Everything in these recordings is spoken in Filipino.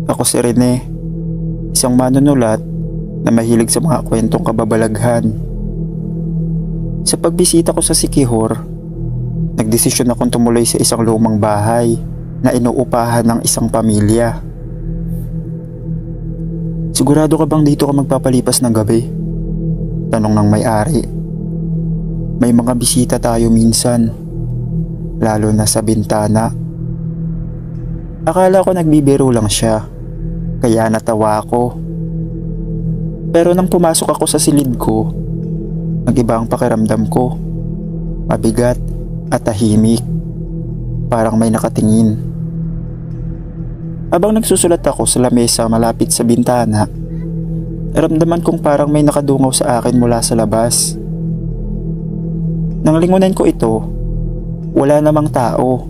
Ako si Rene, isang manunulat na mahilig sa mga kwentong kababalaghan. Sa pagbisita ko sa Siquijor, nagdesisyon akong tumuloy sa isang lumang bahay na inuupahan ng isang pamilya. "Sigurado ka bang dito ka magpapalipas ng gabi?" tanong ng may-ari. "May mga bisita tayo minsan, lalo na sa bintana." Akala ko nagbibiro lang siya, kaya natawa ako. Pero nang pumasok ako sa silid ko, nag-iba ang pakiramdam ko. Mabigat at tahimik, parang may nakatingin. Habang nagsusulat ako sa lamesa malapit sa bintana, naramdaman kong parang may nakadungaw sa akin mula sa labas. Nang lingunan ko ito, wala namang tao,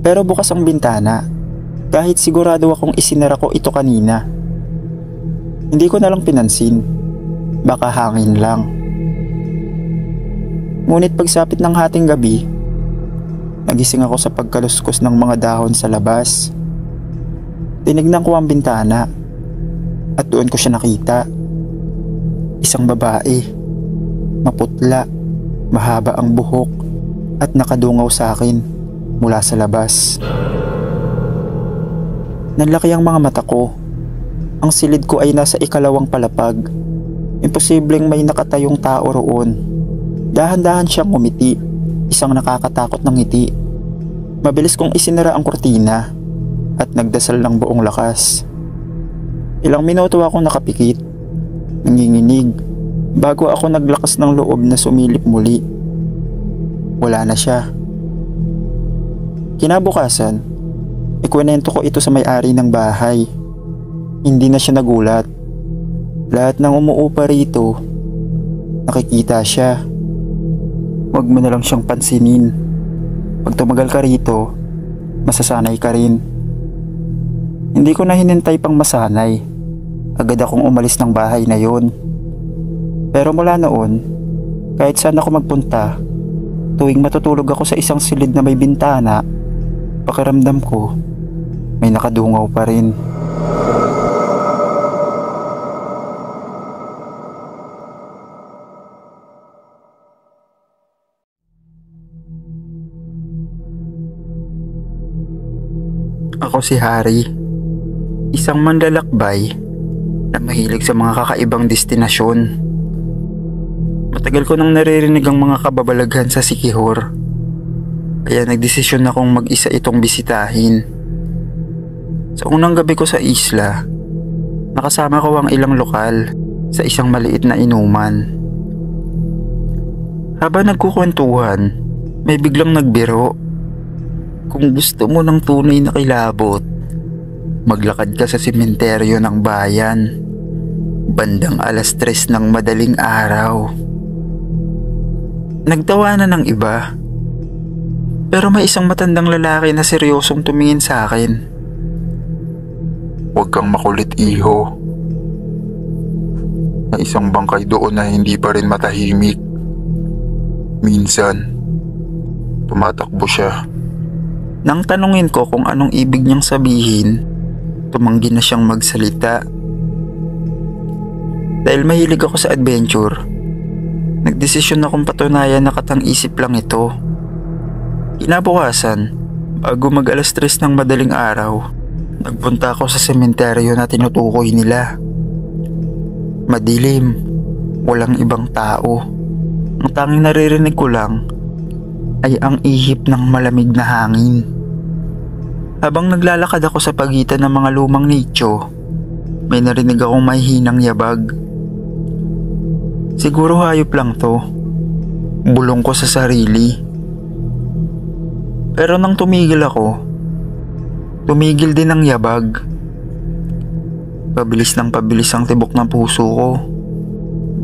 pero bukas ang bintana, kahit sigurado akong isinara ko ito kanina. Hindi ko na lang pinansin, baka hangin lang. Ngunit pagsapit ng hating gabi, nagising ako sa pagkaluskos ng mga dahon sa labas. Tinignan ko ang bintana at doon ko siya nakita. Isang babae, maputla, mahaba ang buhok at nakadungaw sa akin mula sa labas. Nanlaki ang mga mata ko. Ang silid ko ay nasa ikalawang palapag. Imposibleng may nakatayong tao roon. Dahan-dahan siyang ngumiti, isang nakakatakot na ngiti. Mabilis kong isinara ang kurtina at nagdasal ng buong lakas. Ilang minuto akong nakapikit, nanginginig, bago ako naglakas ng loob na sumilip muli. Wala na siya. Kinabukasan, ikwento ko ito sa may-ari ng bahay. Hindi na siya nagulat. Lahat ng umuupa rito, nakikita siya. Huwag mo na lang siyang pansinin. Pag tumagal ka rito, masasanay ka rin. Hindi ko na hinintay pang masanay. Agad akong umalis ng bahay na yon. Pero mula noon, kahit saan ako magpunta, tuwing matutulog ako sa isang silid na may bintana, pakiramdam ko, may nakadungaw pa rin. Ako si Harry, isang manlalakbay na mahilig sa mga kakaibang destinasyon. Matagal ko nang naririnig ang mga kababalaghan sa Siquijor, kaya nagdesisyon akong mag-isa itong bisitahin. Sa unang gabi ko sa isla, nakasama ko ang ilang lokal sa isang maliit na inuman. Habang nagkukwentuhan, may biglang nagbiro. "Kung gusto mo ng tunay na kilabot, maglakad ka sa sementeryo ng bayan, bandang 3:00 ng madaling araw." Nagtawanan ng iba, pero may isang matandang lalaki na seryosong tumingin sa akin. "Huwag kang makulit, iho. May isang bangkay doon na hindi pa rin matahimik. Minsan, tumatakbo siya." Nang tanungin ko kung anong ibig niyang sabihin, tumanggi na siyang magsalita. Dahil mahilig ako sa adventure, nagdesisyon akong patunayan na katang-isip lang ito. Kinabukasan, bago mag 3:00 ng madaling araw, nagpunta ako sa sementeryo na tinutukoy nila. Madilim, walang ibang tao. Ang tanging naririnig ko lang ay ang ihip ng malamig na hangin. Habang naglalakad ako sa pagitan ng mga lumang nicho, may narinig akong mahihinang yabag. Siguro hayop lang to, bulong ko sa sarili. Pero nang tumigil ako, tumigil din ang yabag. Pabilis ng pabilis ang tibok ng puso ko.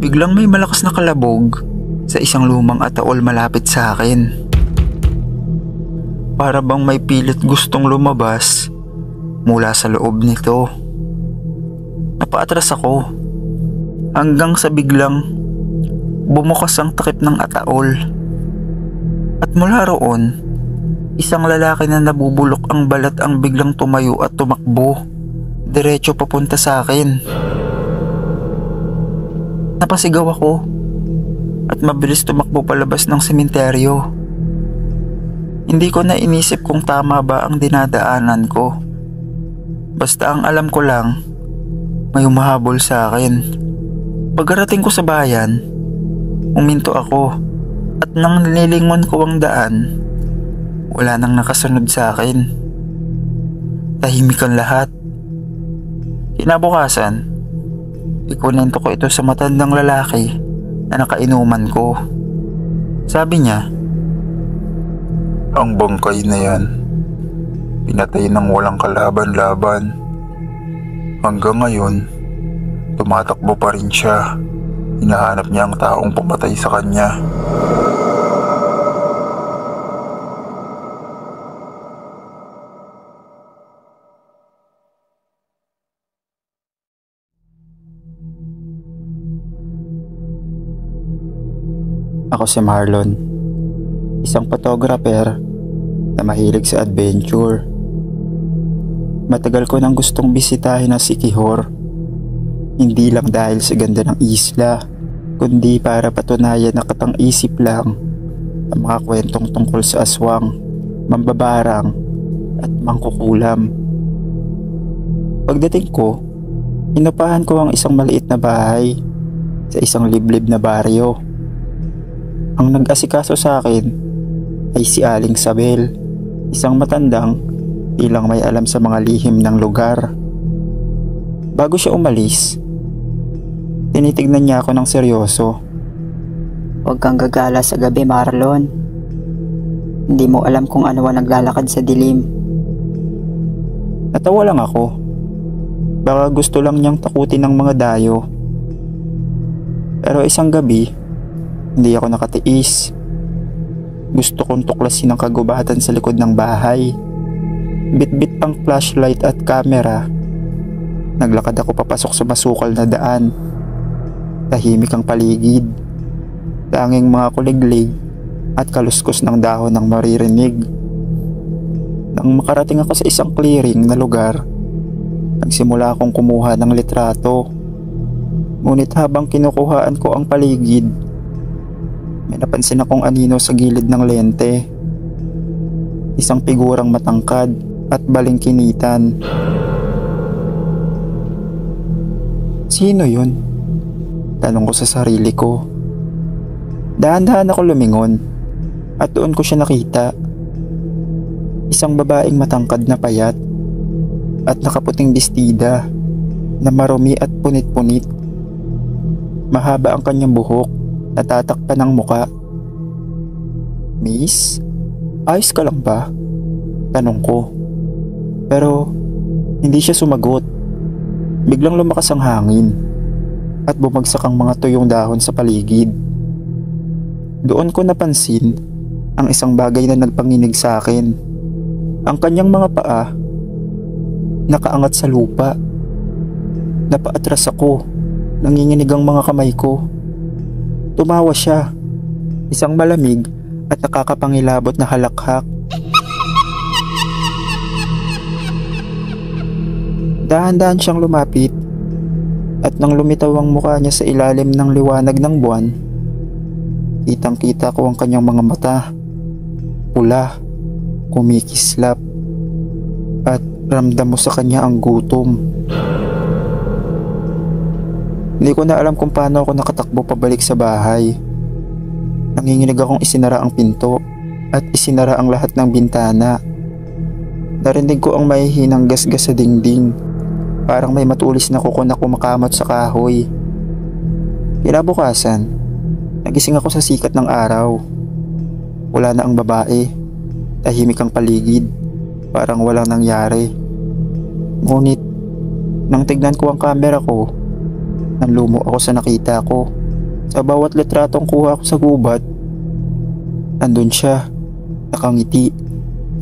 Biglang may malakas na kalabog sa isang lumang ataol malapit sa akin. Para bang may pilit gustong lumabas mula sa loob nito. Napaatras ako hanggang sa biglang bumukas ang takip ng ataol. At mula roon, isang lalaki na nabubulok ang balat ang biglang tumayo at tumakbo. diretso papunta sa akin. Napasigaw ako at mabilis tumakbo palabas ng sementeryo. Hindi ko na inisip kung tama ba ang dinadaanan ko. Basta ang alam ko lang, may humahabol sa akin. Pagkarating ko sa bayan, uminto ako at nang nilingon ko ang daan, wala nang nakasunod sa akin. Tahimik ang lahat. Kinabukasan, ikunento ko ito sa matandang lalaki na nakainuman ko. Sabi niya, Ang bangkay na yan, pinatay ng walang kalaban-laban. Hanggang ngayon, tumatakbo pa rin siya. Hinahanap niya ang taong pumatay sa kanya. ako si Marlon, isang photographer na mahilig sa adventure. Matagal ko nang gustong bisitahin ang Siquijor, hindi lang dahil sa ganda ng isla, kundi para patunayan na katang-isip lang ang mga kwentong tungkol sa aswang, mambabarang at mangkukulam. Pagdating ko, inupahan ko ang isang maliit na bahay sa isang liblib na baryo. Ang nag-asikaso sa akin ay si Aling Sabel, isang matandang ilang may alam sa mga lihim ng lugar. Bago siya umalis, tinitignan niya ako ng seryoso. Huwag kang gagala sa gabi, Marlon. Hindi mo alam kung ano ang naglalakad sa dilim. Natawa lang ako. Baka gusto lang niyang takutin ng mga dayo. Pero isang gabi, hindi ako nakatiis. Gusto kong tuklasin ang kagubatan sa likod ng bahay. Bit-bit pang flashlight at camera. Naglakad ako papasok sa masukal na daan. Tahimik ang paligid. Tanging mga kuliglig at kaluskos ng dahon ang maririnig. Nang makarating ako sa isang clearing na lugar, nagsimula akong kumuha ng litrato. Ngunit habang kinukuhaan ko ang paligid, may napansin akong anino sa gilid ng lente. Isang figurang matangkad at balingkinitan. Sino yun? Tanong ko sa sarili ko. Dahan-dahan ako lumingon at doon ko siya nakita. Isang babaeng matangkad na payat at nakaputing bestida na marumi at punit-punit. Mahaba ang kanyang buhok, natatakpan ng muka. Miss, ayos ka lang ba? Tanong ko. Pero hindi siya sumagot. Biglang lumakas ang hangin at bumagsak ang mga tuyong dahon sa paligid. Doon ko napansin ang isang bagay na nagpanginig sa akin. Ang kanyang mga paa nakaangat sa lupa. Napaatras ako, nanginginig ang mga kamay ko. Tumawa siya, isang malamig at nakakapangilabot na halakhak. Dahan-dahan siyang lumapit at nang lumitaw ang mukha niya sa ilalim ng liwanag ng buwan, kitang-kita ko ang kanyang mga mata, pula, kumikislap, at ramdam mo sa kanya ang gutom. Hindi ko na alam kung paano ako nakatakbo pabalik sa bahay. Nanginginig akong isinara ang pinto at isinara ang lahat ng bintana. Narinig ko ang mahihinang gasgas sa dingding. Parang may matulis na kuko na kumakamot sa kahoy. Kinabukasan, nagising ako sa sikat ng araw. Wala na ang babae. Tahimik ang paligid. Parang walang nangyari. Ngunit, nang tignan ko ang camera ko, nanlumo ako sa nakita ko. Sa bawat litratong kuha ko sa gubat, nandun siya, nakangiti,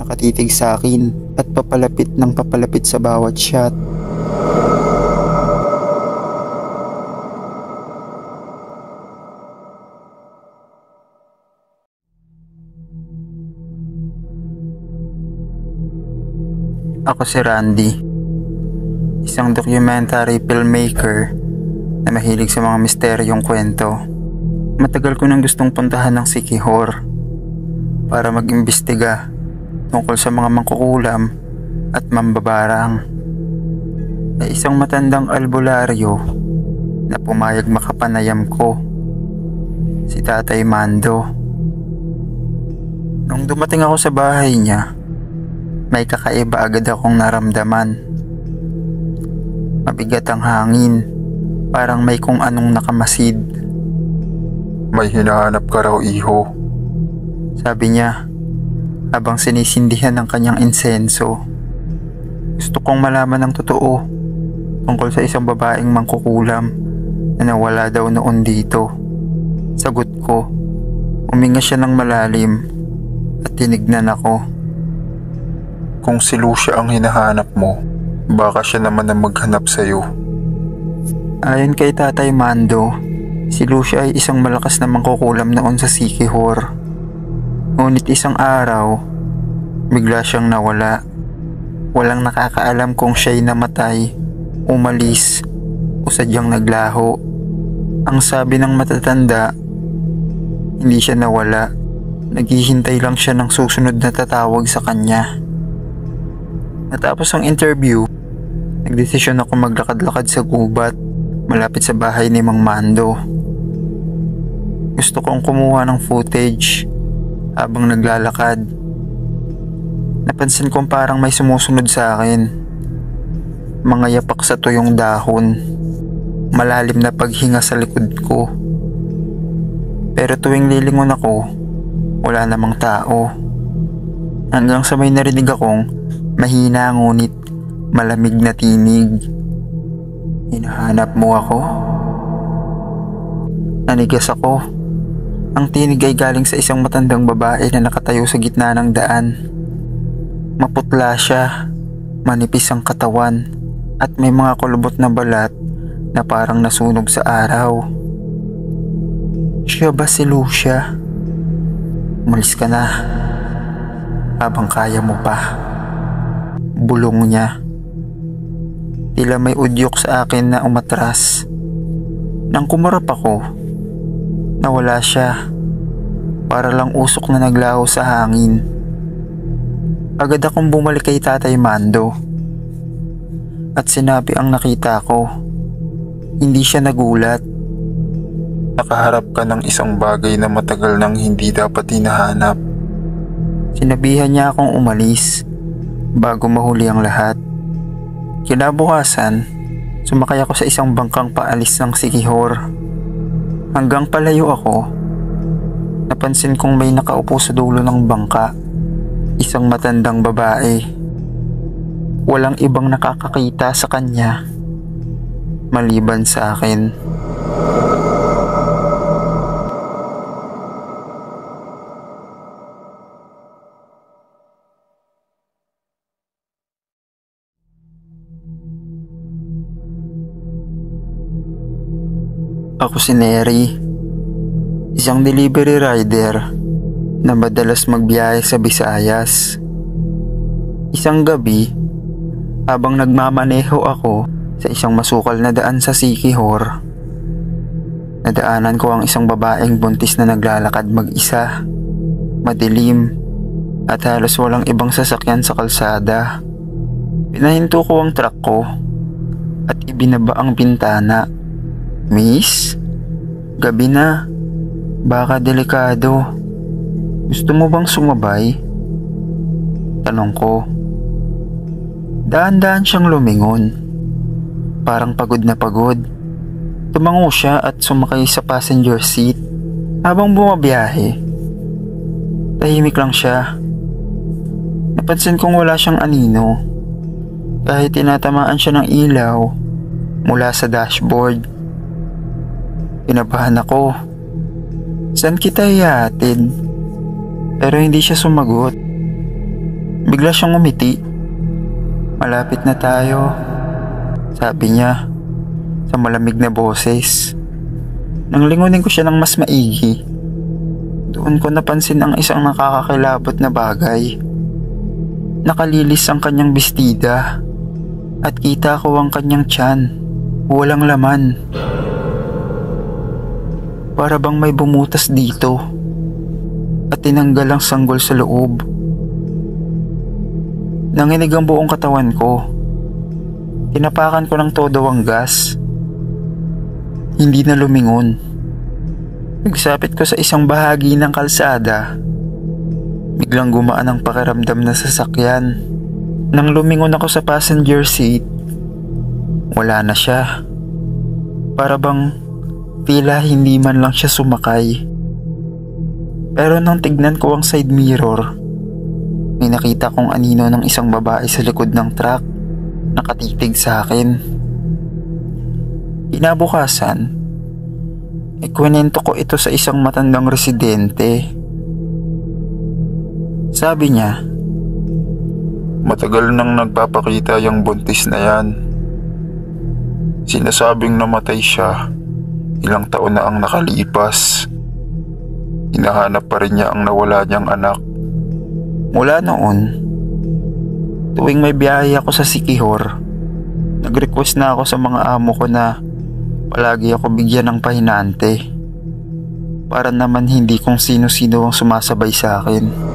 nakatitig sa akin at papalapit ng papalapit sa bawat shot. Ako si Randy, isang documentary filmmaker na mahilig sa mga misteryong kwento. Matagal ko nang gustong puntahan ng Siquijor para mag-imbestiga tungkol sa mga mangkukulam at mambabarang. Ay isang matandang albularyo na pumayag makapanayam ko, si Tatay Mando. Nung dumating ako sa bahay niya, may kakaiba agad akong naramdaman. Mabigat ang hangin, parang may kung anong nakamasid. May hinahanap ka raw, iho. Sabi niya habang sinisindihan ng kanyang insenso. Gusto kong malaman ng totoo tungkol sa isang babaeng mangkukulam na nawala daw noon dito. Sagot ko, uminga siya ng malalim at tinignan ako. Kung si Lucia ang hinahanap mo, baka siya naman ang maghanap sa'yo. Ayon kay Tatay Mando, si Lucia ay isang malakas na mangkukulam noon sa Siquijor. Ngunit isang araw, bigla siyang nawala. Walang nakakaalam kung siya'y namatay, umalis, o sadyang naglaho. Ang sabi ng matatanda, hindi siya nawala. Naghihintay lang siya ng susunod na tatawag sa kanya. Natapos ang interview, nagdesisyon ako maglakad-lakad sa gubat malapit sa bahay ni Mang Mando. Gusto kong kumuha ng footage habang naglalakad. Napansin kong parang may sumusunod sa akin. Mga yapak sa tuyong dahon, malalim na paghinga sa likod ko. Pero tuwing lilingon ako, wala namang tao. Hanggang sa may narinig akong mahina ngunit malamig na tinig. Hinahanap mo ako? Nanigas ako. Ang tinig ay galing sa isang matandang babae na nakatayo sa gitna ng daan. Maputla siya, manipis ang katawan, at may mga kulubot na balat na parang nasunog sa araw. Siya ba si Lucia? Umalis ka na habang kaya mo pa. Bulong niya. Tila may udyok sa akin na umatras. Nang kumarap ako, nawala siya. Para lang usok na naglaho sa hangin. Agad akong bumalik kay Tatay Mando at sinabi ang nakita ko. Hindi siya nagulat. Nakaharap ka ng isang bagay na matagal nang hindi dapat hinahanap. Sinabihan niya akong umalis bago mahuli ang lahat. Kinabukasan, sumakay ako sa isang bangkang paalis ng Siquijor. Hanggang palayo ako, napansin kong may nakaupo sa dulo ng bangka, isang matandang babae. Walang ibang nakakakita sa kanya maliban sa akin. Ako si Neri, isang delivery rider na madalas magbiyahe sa Visayas. Isang gabi, habang nagmamaneho ako sa isang masukal na daan sa Siquijor, nadaanan ko ang isang babaeng buntis na naglalakad mag-isa, madilim at halos walang ibang sasakyan sa kalsada. Pinahinto ko ang truck ko at ibinaba ang bintana. Miss, gabi na. Baka delikado. Gusto mo bang sumabay? Tanong ko. Daan-daan siyang lumingon. Parang pagod na pagod. Tumango siya at sumakay sa passenger seat habang bumabiyahe. Tahimik lang siya. Napansin kong wala siyang anino. Kahit tinatamaan siya ng ilaw mula sa dashboard. Kinabahan ako. Saan kita ihatid? Pero hindi siya sumagot. Bigla siyang umiti. Malapit na tayo, sabi niya sa malamig na boses. Nang lingunin ko siya ng mas maigi, doon ko napansin ang isang nakakakilabot na bagay. Nakalilis ang kanyang bestida. At kita ko ang kanyang tiyan. Walang laman. Para bang may bumutas dito at tinanggal ang sanggol sa loob. Nanginig ang buong katawan ko. Tinapakan ko ng todo ang gas. Hindi na lumingon. Nagsapit ko sa isang bahagi ng kalsada. Biglang gumaan ang pakiramdam na sasakyan. Nang lumingon ako sa passenger seat, wala na siya. Para bang tila hindi man lang siya sumakay. Pero nang tignan ko ang side mirror, may nakita kong anino ng isang babae sa likod ng truck, nakatitig sa akin. Kinabukasan, ikwento ko ito sa isang matandang residente. Sabi niya, Matagal nang nagpapakita yung buntis na yan. Sinasabing namatay siya. Ilang taon na ang nakalipas. Hinahanap pa rin niya ang nawala niyang anak. mula noon, tuwing may biyahe ako sa Siquijor, nag-request na ako sa mga amo ko na palagi ako bigyan ng pahinante. Para naman hindi kung sino-sino ang sumasabay sa akin.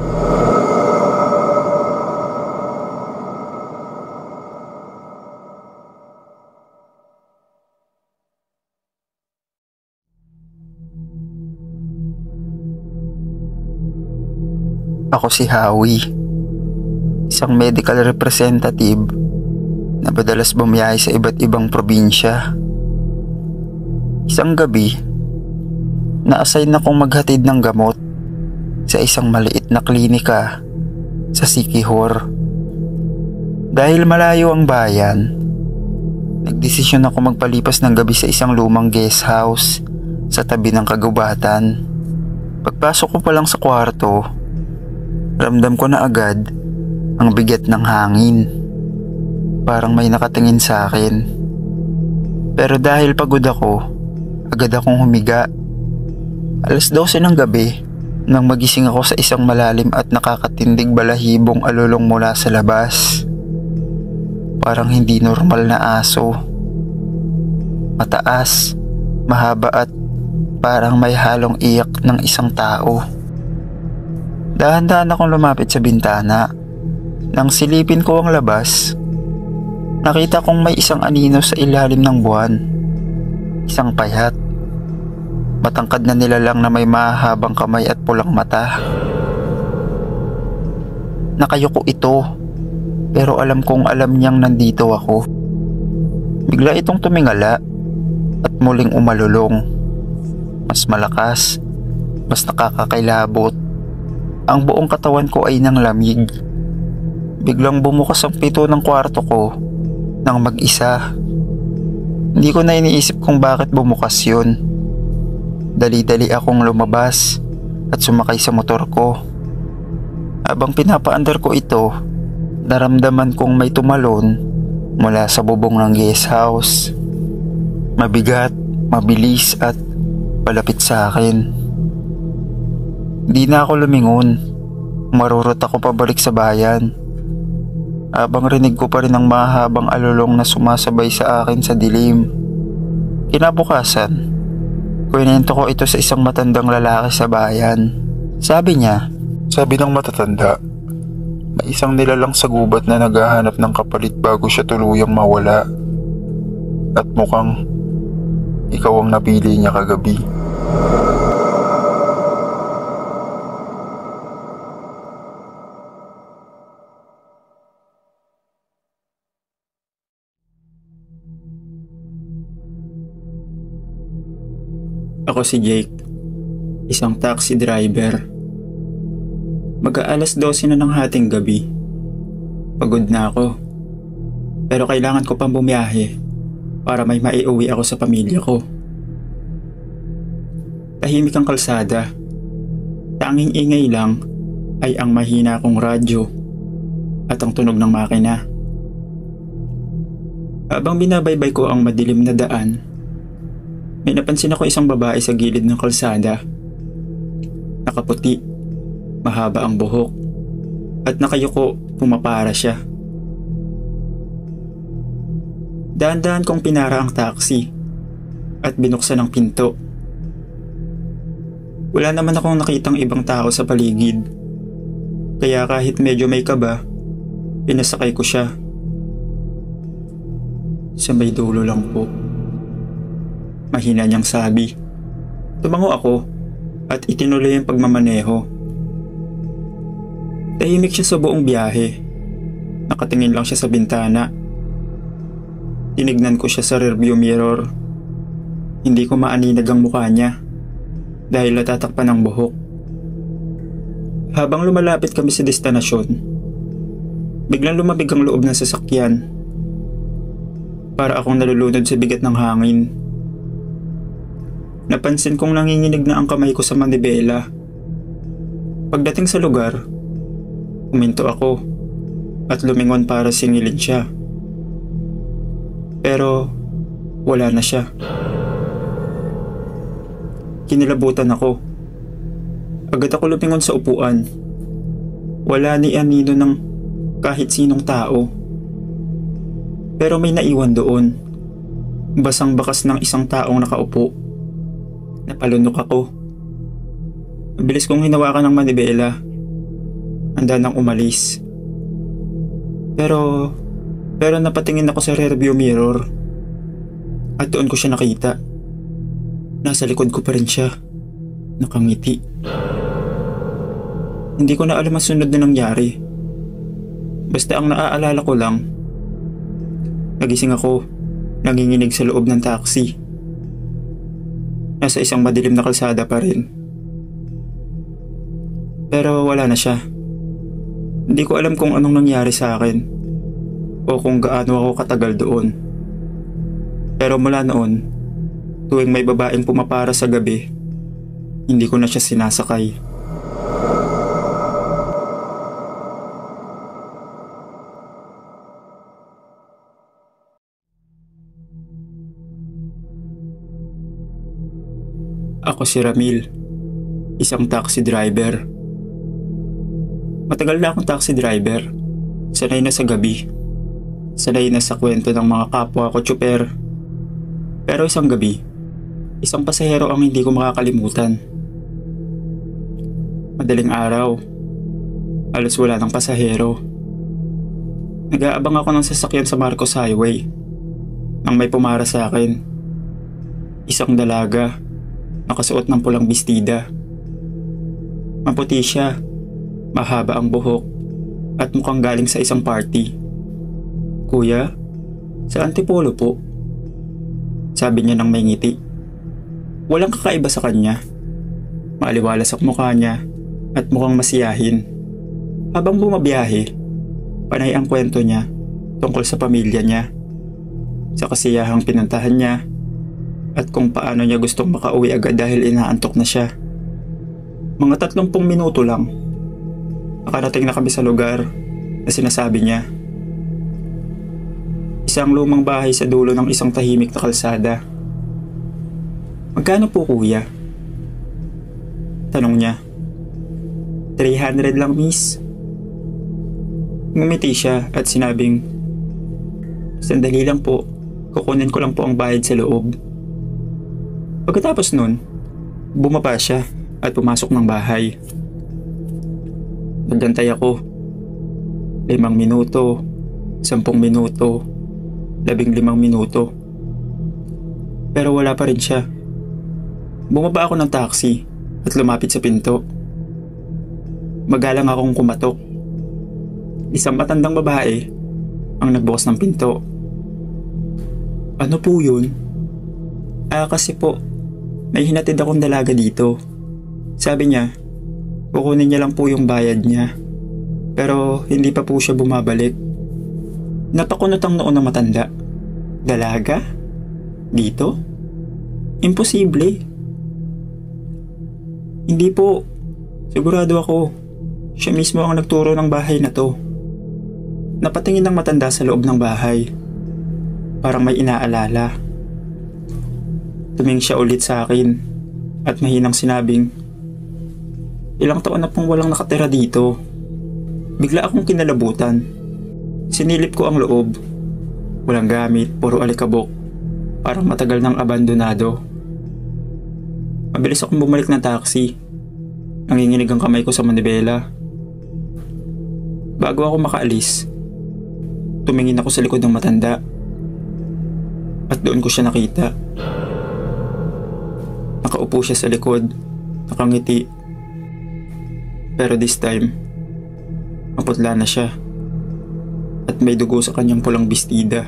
Ako si Howie, isang medical representative na madalas bumiyahe sa iba't ibang probinsya. Isang gabi, na-assign akong maghatid ng gamot sa isang maliit na klinika sa Siquijor. Dahil malayo ang bayan, nagdesisyon ako magpalipas ng gabi sa isang lumang guest house sa tabi ng kagubatan. Pagpasok ko pa lang sa kwarto, ramdam ko na agad ang bigat ng hangin. Parang may nakatingin sa akin. Pero dahil pagod ako, agad akong humiga. 12:00 ng gabi nang magising ako sa isang malalim at nakakatindig balahibong alulong mula sa labas. Parang hindi normal na aso. Mataas, mahaba at parang may halong iyak ng isang tao. Dahan-dahan akong lumapit sa bintana. Nang silipin ko ang labas, nakita kong may isang anino sa ilalim ng buwan. Isang payat. Matangkad na nilalang na may mahabang kamay at pulang mata. Nakayuko ito, pero alam kong alam niyang nandito ako. Bigla itong tumingala at muling umalulong. Mas malakas, mas nakakakilabot. Ang buong katawan ko ay nang lamig. Biglang bumukas ang pinto ng kwarto ko nang mag-isa. Hindi ko na iniisip kung bakit bumukas yun. Dali-dali akong lumabas at sumakay sa motor ko. Habang pinapaandar ko ito, naramdaman kong may tumalon mula sa bubong ng guest house. Mabigat, mabilis at palapit sa akin. Di na ako lumingon. Marurot ako pabalik sa bayan. Habang rinig ko pa rin ang mahabang alulong na sumasabay sa akin sa dilim. Kinabukasan, kwento ko ito sa isang matandang lalaki sa bayan. Sabi niya, Sabi ng matatanda, may isang nilalang sa gubat na naghahanap ng kapalit bago siya tuluyang mawala. At mukhang ikaw ang napili niya kagabi. ako si Jake, isang taxi driver. Mag-aalas 12 na ng hating gabi. Pagod na ako, pero kailangan ko pang bumiyahe para may maiuwi ako sa pamilya ko. Tahimik ang kalsada. Tanging ingay lang ay ang mahina kong radyo at ang tunog ng makina. Habang binabaybay ko ang madilim na daan, may napansin ako isang babae sa gilid ng kalsada. Nakaputi, mahaba ang buhok, at nakayuko pumapara siya. Dahan-dahan kong pinara ang taxi at binuksan ang pinto. Wala naman akong nakitang ibang tao sa paligid. Kaya kahit medyo may kaba, pinasakay ko siya. Sa may dulo lang po. Mahina niyang sabi. Tumango ako at itinuloy ang pagmamaneho. Tahimik siya sa buong biyahe. Nakatingin lang siya sa bintana. Tinignan ko siya sa rearview mirror. Hindi ko maaninag ang mukha niya dahil natatakpan ng buhok. Habang lumalapit kami sa destinasyon, biglang lumabig ang loob ng sasakyan. Para akong nalulunod sa bigat ng hangin. Napansin kong nanginginig na ang kamay ko sa manibela. Pagdating sa lugar, huminto ako at lumingon para singilin siya. Pero wala na siya. Kinilabutan ako. Agad ako lumingon sa upuan. Wala ni anino ng kahit sinong tao. Pero may naiwan doon. Basang bakas ng isang taong nakaupo. Napalunok ako. Mabilis kong hinawakan ng manibela. Handa nang umalis. Pero napatingin ako sa rearview mirror. At doon ko siya nakita. Nasa likod ko pa rin siya. Nakangiti. Hindi ko na alam ang sunod na nangyari. Basta ang naaalala ko lang, nagising ako, nanginginig sa loob ng taxi. Nasa isang madilim na kalsada pa rin. Pero wala na siya. Hindi ko alam kung anong nangyari sa akin o kung gaano ako katagal doon. Pero mula noon, tuwing may babaeng pumapara sa gabi, hindi ko na siya sinasakay. Ako si Ramil, isang taxi driver. Matagal na akong taxi driver. Sanay na sa gabi. Sanay na sa kwento ng mga kapwa ko tsuper. Pero isang gabi, isang pasahero ang hindi ko makakalimutan. Madaling araw, halos wala ng pasahero. Nag-aabang ako ng sasakyan sa Marcos Highway nang may pumara sa akin. Isang dalaga, nakasuot ng pulang bestida. Maputi siya, mahaba ang buhok at mukhang galing sa isang party. Kuya, sa Antipolo po. Sabi niya nang may ngiti. Walang kakaiba sa kanya. Maaliwalas ang mukha niya at mukhang masiyahin. Habang bumabiyahe, panay ang kwento niya tungkol sa pamilya niya, sa kasiyahang pinuntahan niya, at kung paano niya gustong makauwi agad dahil inaantok na siya. Mga 30 minuto lang, nakarating na kami sa lugar na sinasabi niya. Isang lumang bahay sa dulo ng isang tahimik na kalsada. Magkano po kuya? Tanong niya. 300 lang miss. Ngumiti siya at sinabing, sandali lang po, kukunin ko lang po ang bayad sa loob. Pagkatapos nun, bumaba siya at pumasok ng bahay. Nagantay ako. 5 minuto, 10 minuto, 15 minuto. Pero wala pa rin siya. Bumaba ako ng taxi at lumapit sa pinto. Magalang akong kumatok. Isang matandang babae ang nagbukas ng pinto. Ano po yun? Kasi po, may hinatid akong dalaga dito. Sabi niya, kukunin niya lang po yung bayad niya. Pero hindi pa po siya bumabalik. Napakunot ang noon ng matanda. Dalaga? Dito? Imposible. Hindi po. Sigurado ako. Siya mismo ang nagturo ng bahay na to. Napatingin ng matanda sa loob ng bahay. Parang may inaalala. Tumingin siya ulit sa akin at mahinang sinabing, ilang taon na pong walang nakatira dito. Bigla akong kinalabutan. Sinilip ko ang loob. Walang gamit, puro alikabok. Parang matagal ng abandonado. Mabilis akong bumalik ng taxi. Nanginginig ang kamay ko sa manibela. Bago ako makaalis, tumingin ako sa likod ng matanda. At doon ko siya nakita. Nakaupo siya sa likod, nakangiti. Pero this time, maputla na siya. At may dugo sa kanyang pulang bestida.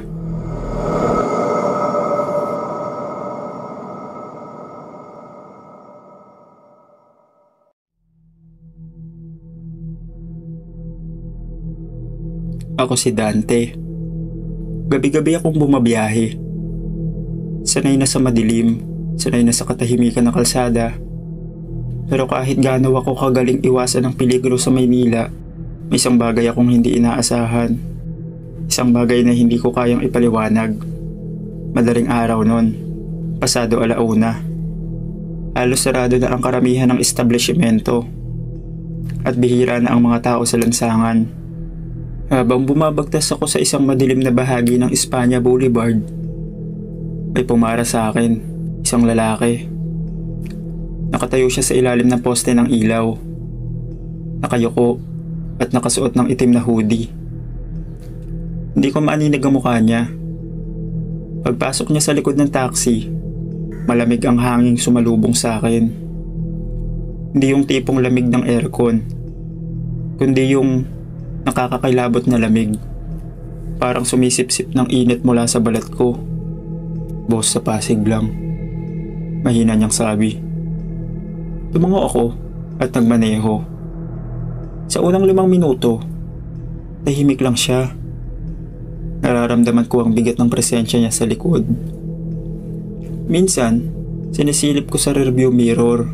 Ako si Dante. Gabi-gabi akong bumabiyahe. Sanay na sa madilim, sanay na sa katahimikan ng kalsada. Pero kahit gaano ako kagaling iwasan ng peligro sa Maynila, may isang bagay akong hindi inaasahan. Isang bagay na hindi ko kayang ipaliwanag. Madaling araw nun, pasado 1:00. Halos sarado na ang karamihan ng establishmento. At bihira na ang mga tao sa lansangan. Habang bumabagtas ako sa isang madilim na bahagi ng Espanya Boulevard, may pumara sa akin, isang lalaki. Nakatayo siya sa ilalim ng poste ng ilaw. Nakayuko at nakasuot ng itim na hoodie. Hindi ko maaninig ang mukha niya. Pagpasok niya sa likod ng taxi, malamig ang hanging sumalubong sa akin. Hindi yung tipong lamig ng aircon, kundi yung nakakakilabot na lamig. Parang sumisipsip ng init mula sa balat ko. Boss, sa Pasig lang. Mahina niyang sabi. Tumango ako at nagmaneho. Sa unang 5 minuto, tahimik lang siya. Nararamdaman ko ang bigat ng presensya niya sa likod. Minsan, sinisilip ko sa rearview mirror.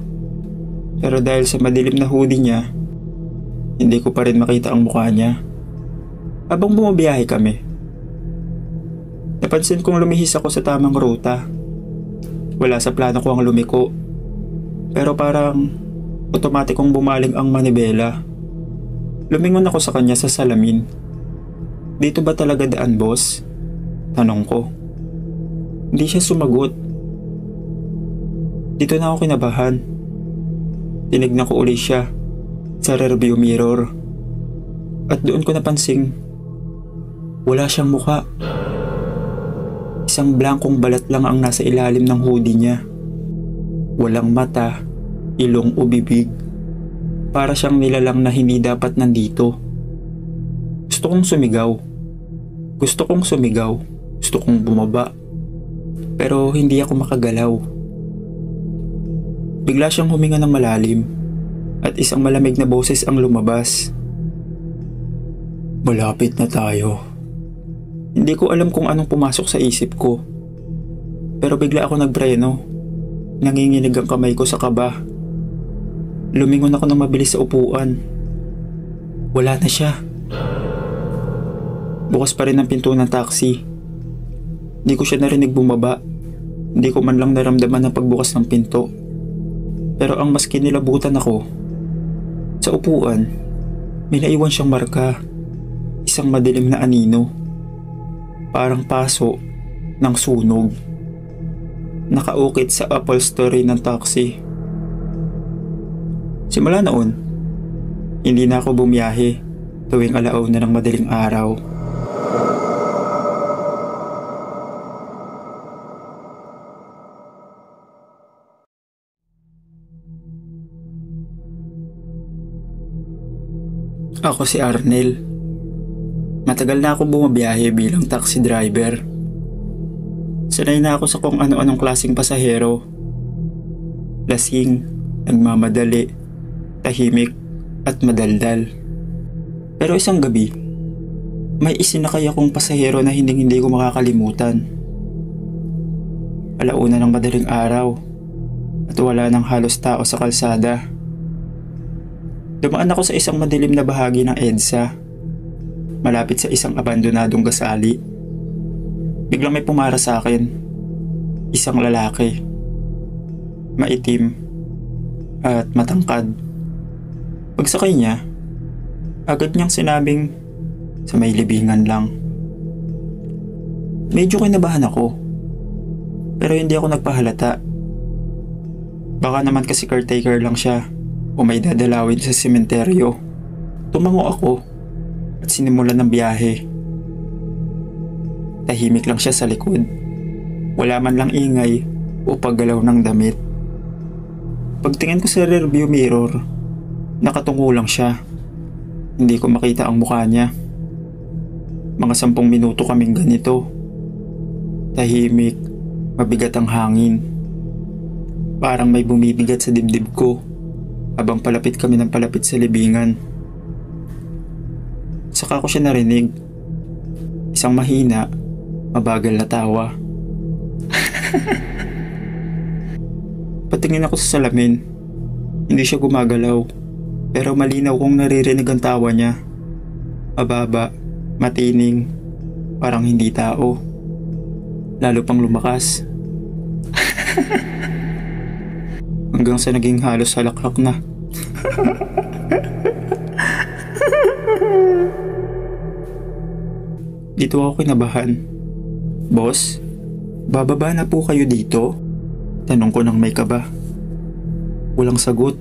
Pero dahil sa madilim na hoodie niya, hindi ko pa rin makita ang mukha niya. Habang bumabiyahe kami, napansin kong lumihis ako sa tamang ruta. Wala sa plano ko ang lumiko. Pero parang otomatikong bumaling ang manibela. Lumingon ako sa kanya sa salamin. Dito ba talaga daan, boss? Tanong ko. Hindi siya sumagot. Dito na ako kinabahan. Tinignan ko uli siya sa rearview mirror. At doon ko napansing wala siyang mukha. Isang blankong balat lang ang nasa ilalim ng hoodie niya. Walang mata, ilong o bibig. Para siyang nilalang na hindi dapat nandito. Gusto kong sumigaw. Gusto kong bumaba. Pero hindi ako makagalaw. Bigla siyang huminga ng malalim. At isang malamig na boses ang lumabas. Malapit na tayo. Hindi ko alam kung anong pumasok sa isip ko. Pero bigla ako nagpreno. Nanginginig ang kamay ko sa kaba. Lumingon ako ng mabilis sa upuan. Wala na siya. Bukas pa rin ang pinto ng taxi. Hindi ko siya narinig bumaba. Hindi ko man lang naramdaman ang pagbukas ng pinto. Pero ang mas kinilabutan ako, sa upuan, may naiwan siyang marka. Isang madilim na anino. Parang paso ng sunog. Nakaukit sa upholstery ng taxi. Simula noon, hindi na ako bumiyahe tuwing 1:00 ng madaling araw. Ako si Arnel. Matagal na akong bumabiyahe bilang taxi driver. Sanay na ako sa kung ano-anong klaseng pasahero. Lasing, nagmamadali, tahimik at madaldal. Pero isang gabi, may isinakay akong pasahero na hindi ko makakalimutan. 1:00 ng madaling araw at wala nang halos tao sa kalsada. Dumaan ako sa isang madilim na bahagi ng EDSA, malapit sa isang abandonadong gusali. Biglang may pumara sa akin. Isang lalaki. Maitim at matangkad. Pagsakay niya, agad niyang sinabing sa may libingan lang. Medyo kinabahan ako. Pero hindi ako nagpahalata. Baka naman kasi caretaker lang siya o may dadalawin sa sementeryo. Tumango ako at sinimulan ng biyahe. Tahimik lang siya sa likod. Wala man lang ingay o paggalaw ng damit. Pagtingin ko sa rearview mirror, nakatungo lang siya. Hindi ko makita ang mukha niya. Mga 10 minuto kaming ganito. Tahimik, mabigat ang hangin. Parang may bumibigat sa dibdib ko habang palapit kami ng palapit sa libingan. Saka ko siya narinig. Isang mahina, mabagal na tawa. Patingin ako sa salamin. Hindi siya gumagalaw, pero malinaw kong naririnig ang tawa niya. Mababa, matining, parang hindi tao. Lalo pang lumakas. Hanggang sa naging halos halakhak na. Dito ako kinabahan. Boss, bababa na po kayo dito? Tanong ko ng may kaba. Walang sagot.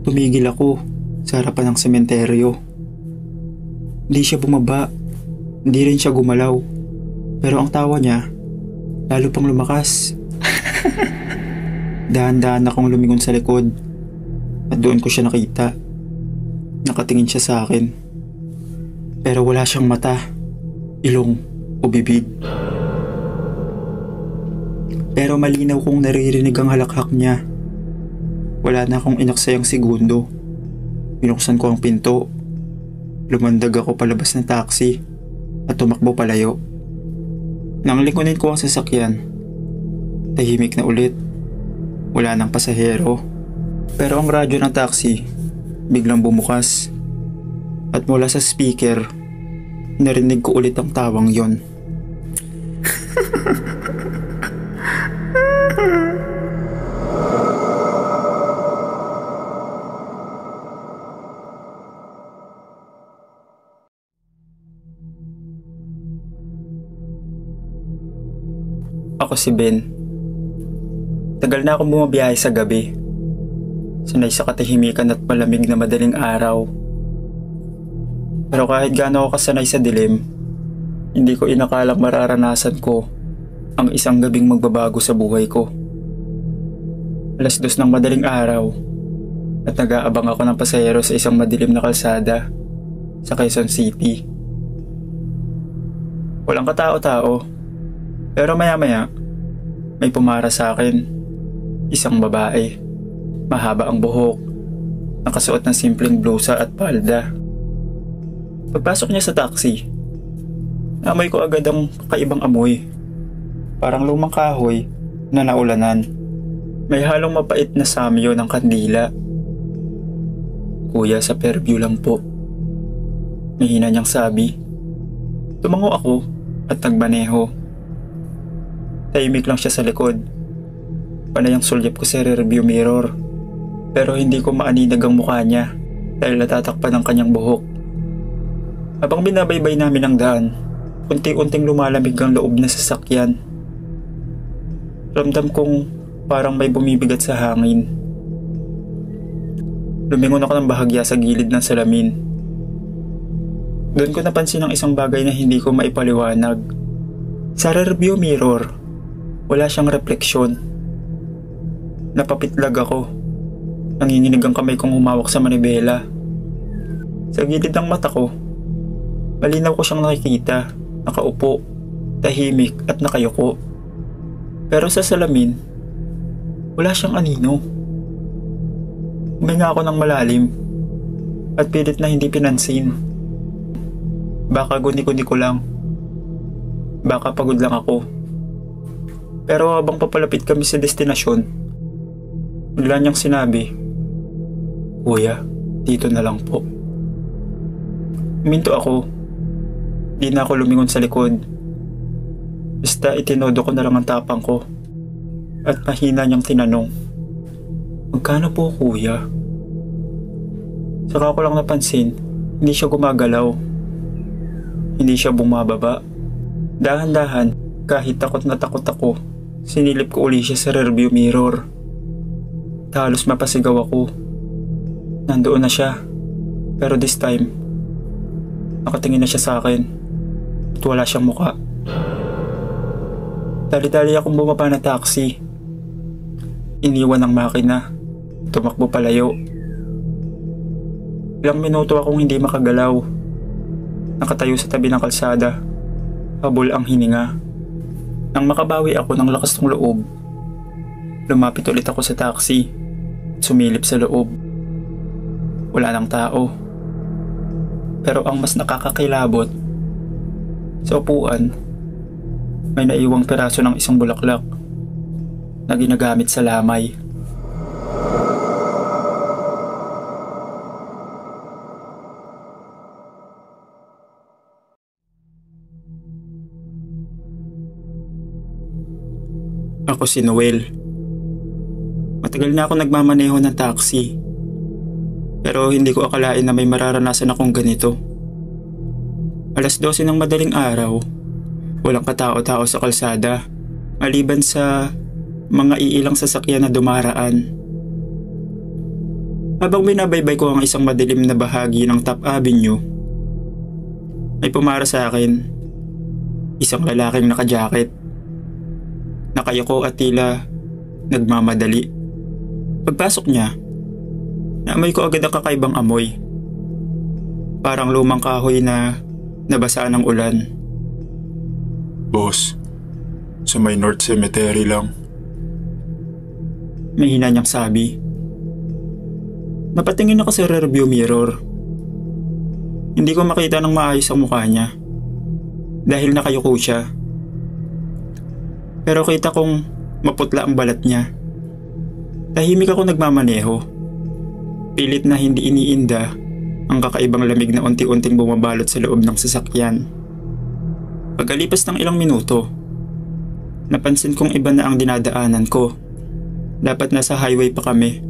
Tumigil ako sa harapan ng sementeryo. Hindi siya bumaba. Hindi rin siya gumalaw. Pero ang tawa niya, lalo pang lumakas. Dahan-dahan akong lumingon sa likod at doon ko siya nakita. Nakatingin siya sa akin. Pero wala siyang mata, ilong o bibig. Pero malinaw kong naririnig ang halakhak niya. Wala na akong inaksayang segundo. Binuksan ko ang pinto. Lumandag ako palabas ng taxi at tumakbo palayo. Nang lingunin ko ang sasakyan, tahimik na ulit. Wala nang pasahero. Pero ang radyo ng taxi biglang bumukas. At mula sa speaker, narinig ko ulit ang tawang yon. Ako si Ben. Tagal na akong bumabiyahe sa gabi. Sanay sa katahimikan at malamig na madaling araw. Pero kahit gaano ako kasanay sa dilim, hindi ko inakalang mararanasan ko ang isang gabing magbabago sa buhay ko. 2:00 ng madaling araw at nag-aabang ako ng pasahero sa isang madilim na kalsada sa Quezon City. Walang katao-tao, pero maya-maya may pumara sa akin. Isang babae, mahaba ang buhok, nakasuot ng simpleng blusa at palda. Pagpasok niya sa taxi, naamoy ko agad ang kakaibang amoy. Parang lumang kahoy na naulanan. May halong mapait na samyo ng kandila. Kuya, sa Fairview lang po. Mahina niyang sabi. Tumango ako at nagmaneho. Tahimik lang siya sa likod. Panay ang sulyap ko sa rearview mirror. Pero hindi ko maaninag ang mukha niya dahil natatakpan ang kanyang buhok. Habang binabaybay namin ang daan, unti-unting lumalamig ang loob na sasakyan. Ramdam kong parang may bumibigat sa hangin. Lumingon ako ng bahagya sa gilid ng salamin. Doon ko napansin ang isang bagay na hindi ko maipaliwanag. Sa rearview mirror, wala siyang refleksyon. Napapitlag ako. Nanginginig ang kamay kong humawak sa manibela. Sa gilid ng mata ko, malinaw ko siyang nakikita, nakaupo, tahimik at nakayuko. Pero sa salamin, wala siyang anino. Huminga ako ng malalim at pilit na hindi pinansin. Baka guni-guni ko lang. Baka pagod lang ako. Pero habang papalapit kami sa destinasyon, bigla niyang sinabi, "Kuya, dito na lang po." Huminto ako. Di na ako lumingon sa likod. Basta itinodo ko na lang ang tapang ko. At mahina niyang tinanong, "Magkano po, kuya?" Saka ko lang napansin, hindi siya gumagalaw. Hindi siya bumababa. Dahan-dahan, kahit takot na takot ako, sinilip ko uli siya sa rearview mirror. Halos mapasigaw ako. Nandoon na siya. Pero this time, nakatingin na siya sa akin at wala siyang muka. Dali-dali akong bumaba ng taxi. Iniwan ng makina. Tumakbo palayo. Ilang minuto akong hindi makagalaw. Nakatayo sa tabi ng kalsada. Habol ang hininga. Nang makabawi ako ng lakas ng loob, lumapit ulit ako sa taxi at sumilip sa loob. Wala nang tao. Pero ang mas nakakakilabot, sa upuan, may naiwang piraso ng isang bulaklak na ginagamit sa lamay. Ako si Noel. Matagal na ako nagmamaneho ng taxi. Pero hindi ko akalain na may mararanasan akong ganito. 12:00 ng madaling araw, walang katao-tao sa kalsada, maliban sa mga iilang sasakyan na dumaraan. Habang binabaybay ko ang isang madilim na bahagi ng Top Avenue, may pumara sa akin. Isang lalaking naka-jacket. Nakayuko at tila nagmamadali. Pagpasok niya, naamoy ko agad ang kakaibang amoy. Parang lumang kahoy na nabasaan ng ulan. Boss, sa may North Cemetery lang. May hina niyang sabi. Napatingin ako sa rearview mirror. Hindi ko makita ng maayos ang mukha niya dahil nakayuko siya. Pero kita kong maputla ang balat niya. Tahimik ako nagmamaneho. Pilit na hindi iniinda ang kakaibang lamig na unti-unting bumabalot sa loob ng sasakyan. Pagkalipas ng ilang minuto, napansin kong iba na ang dinadaanan ko. Dapat nasa highway pa kami.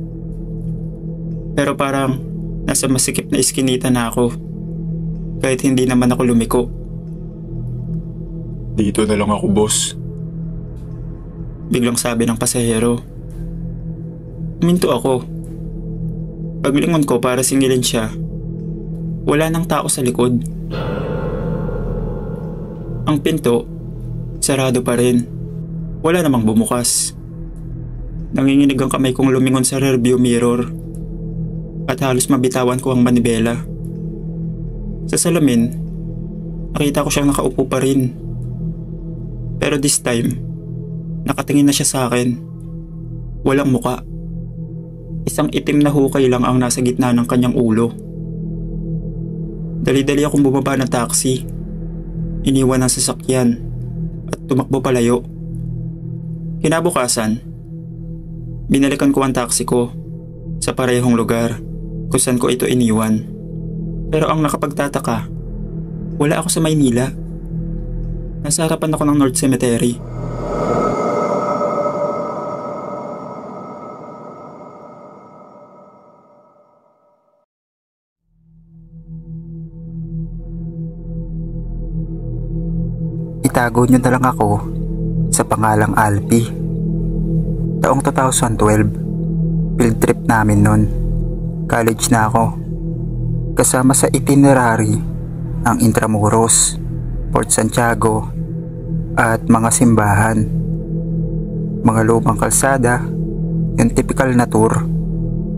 Pero parang nasa masikip na iskinita na ako. Kahit hindi naman ako lumiko. Dito na lang ako, boss. Biglang sabi ng pasahero. Huminto ako. Paglingon ko para singilin siya, wala nang tao sa likod. Ang pinto, sarado pa rin. Wala namang bumukas. Nanginginig ang kamay kong lumingon sa rearview mirror at halos mabitawan ko ang manibela. Sa salamin, nakita ko siyang nakaupo pa rin. Pero this time, nakatingin na siya sa akin. Walang muka. Isang itim na hukay lang ang nasa gitna ng kanyang ulo. Dali-dali akong bumaba ng taxi. Iniwan ang sasakyan at tumakbo palayo. Kinabukasan, binalikan ko ang taxi ko sa parehong lugar kung saan ko ito iniwan. Pero ang nakapagtataka, wala ako sa Maynila. Nasa harapan ako ng North Cemetery. Itago niyo na lang ako sa pangalang Alpi. Taong 2012, field trip namin nun. College na ako. Kasama sa itinerary ang Intramuros, Port Santiago at mga simbahan. Mga lumang kalsada, yung typical na tour.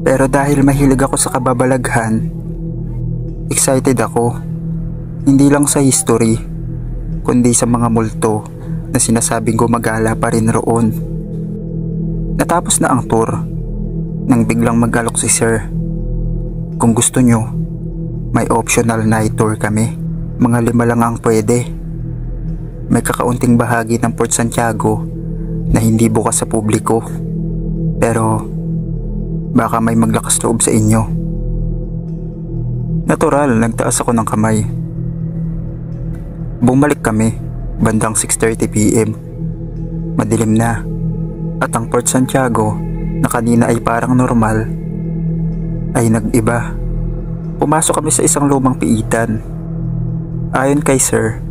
Pero dahil mahilig ako sa kababalaghan, excited ako. Hindi lang sa history, kundi sa mga multo na sinasabing gumagala pa rin roon. Natapos na ang tour nang biglang mag-alok si Sir. Kung gusto nyo, may optional night tour kami. Mga 5 lang ang pwede. May kakaunting bahagi ng Port Santiago na hindi bukas sa publiko. Pero baka may maglakas loob sa inyo. Natural, nagtaas ako ng kamay. Bumalik kami bandang 6:30 PM. Madilim na at ang Port Santiago na kanina ay parang normal ay nag-iba. Pumasok kami sa isang lumang piitan. Ayon kay Sir,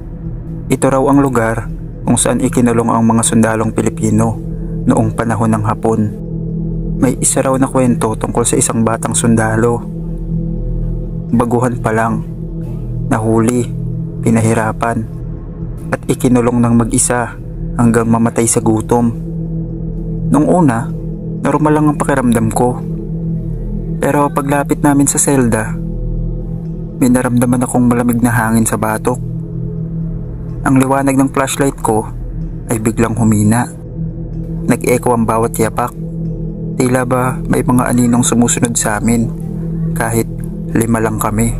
Ito raw ang lugar kung saan ikinulong ang mga sundalong Pilipino noong panahon ng Hapon. May isa raw na kwento tungkol sa isang batang sundalo. Baguhan pa lang, nahuli, pinahirapan, at ikinulong ng mag-isa hanggang mamatay sa gutom. Nung una, normal lang ang pakiramdam ko. Pero paglapit namin sa selda, may naramdaman akong malamig na hangin sa batok. Ang liwanag ng flashlight ko ay biglang humina. Nag-echo ang bawat yapak. Tila ba may mga aninong sumusunod sa amin kahit 5 lang kami.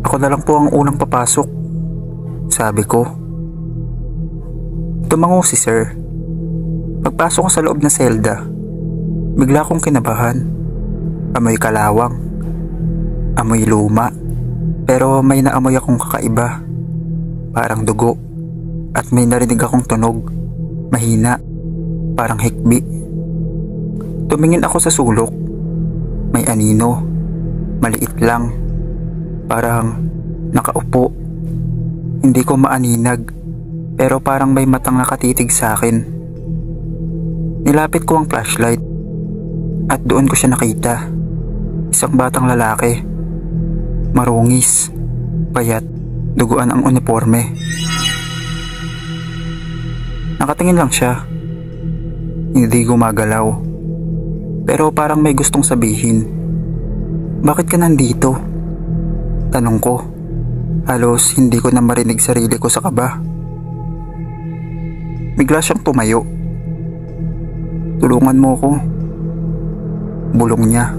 Ako na lang po ang unang papasok, sabi ko. Tumango si sir. Pagpasok ko sa loob na selda, bigla akong kinabahan. Amoy kalawang, amoy luma, pero may naamoy akong kakaiba. Parang dugo, at may narinig akong tunog, mahina, parang hikbi. Tumingin ako sa sulok. May anino, maliit lang, parang nakaupo. Hindi ko maaninag, pero parang may matang nakatitig sa akin. Nilapit ko ang flashlight, at doon ko siya nakita. Isang batang lalaki, marungis, payat, duguan ang uniforme. Nakatingin lang siya. Hindi gumagalaw. Pero parang may gustong sabihin. Bakit ka nandito? Tanong ko. Halos hindi ko na marinig sarili ko sa kaba. Bigla siyang tumayo. Tulungan mo ko. Bulong niya.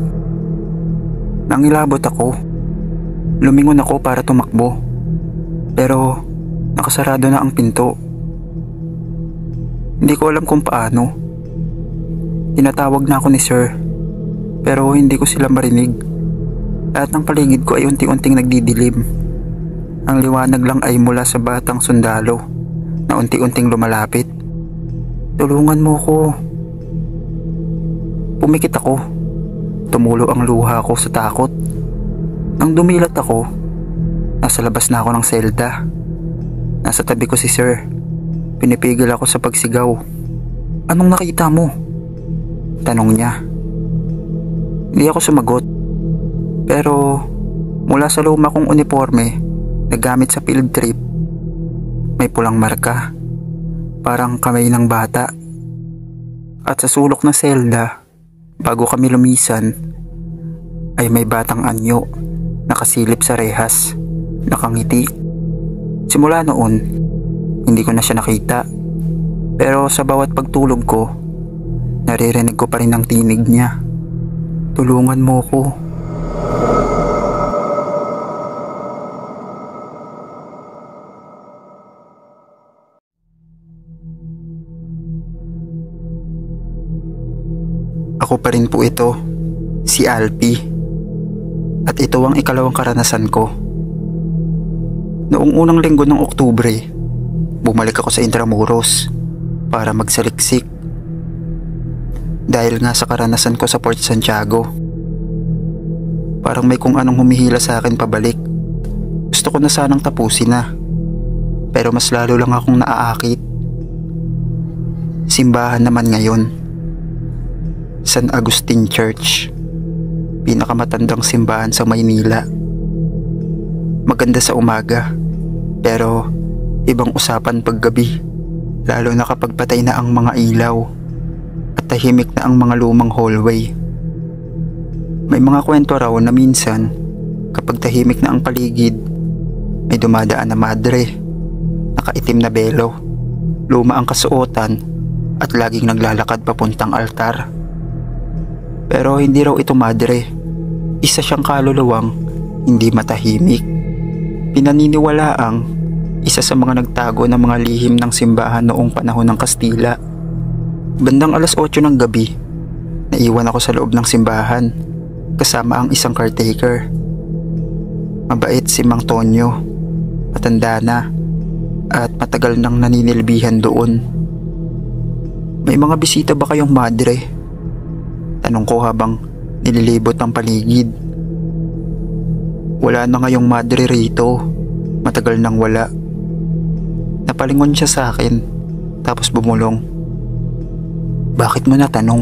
Nangilabot ako. Lumingon ako para tumakbo. Pero nakasarado na ang pinto. Hindi ko alam kung paano. Tinatawag na ako ni sir, pero hindi ko sila marinig. Lahat ng paligid ko ay unti-unting nagdidilim. Ang liwanag lang ay mula sa batang sundalo na unti-unting lumalapit. Tulungan mo ko. Pumikit ako. Tumulo ang luha ko sa takot. Nang dumilat ako, nasa labas na ako ng selda. Nasa tabi ko si sir. Pinipigil ako sa pagsigaw. Anong nakita mo? Tanong niya. Hindi ako sumagot. Pero mula sa luma kong uniforme na gamit sa field trip, may pulang marka. Parang kamay ng bata. At sa sulok ng selda, bago kami lumisan, ay may batang anyo nakasilip sa rehas, nakangiti. Simula noon, hindi ko na siya nakita. Pero sa bawat pagtulog ko, naririnig ko pa rin ang tinig niya. Tulungan mo ko. Ako pa rin po ito, si Alpi. At ito ang ikalawang karanasan ko. Noong unang linggo ng Oktubre, bumalik ako sa Intramuros para magsaliksik. Dahil nga sa karanasan ko sa Port Santiago, parang may kung anong humihila sa akin pabalik. Gusto ko na sanang tapusin na, pero mas lalo lang akong naaakit. Simbahan naman ngayon, San Agustin Church, pinakamatandang simbahan sa Maynila. Maganda sa umaga, pero ibang usapan paggabi, lalo na kapag patay na ang mga ilaw at tahimik na ang mga lumang hallway. May mga kwento raw na minsan, kapag tahimik na ang paligid, may dumadaan na madre, nakaitim na belo, luma ang kasuotan at laging naglalakad papuntang altar. Pero hindi raw ito madre, isa siyang kaluluwang hindi matahimik. Pinaniniwalaang isa sa mga nagtago ng mga lihim ng simbahan noong panahon ng Kastila. Bandang 8:00 ng gabi, naiwan ako sa loob ng simbahan kasama ang isang caretaker. Mabait si Mang Tonyo, matanda na at matagal nang naninilbihan doon. May mga bisita ba kayong madre? Tanong ko habang nililibot ang paligid. Wala na ngayong madre rito, matagal nang wala. Napalingon siya sa akin, tapos bumulong. Bakit mo natanong?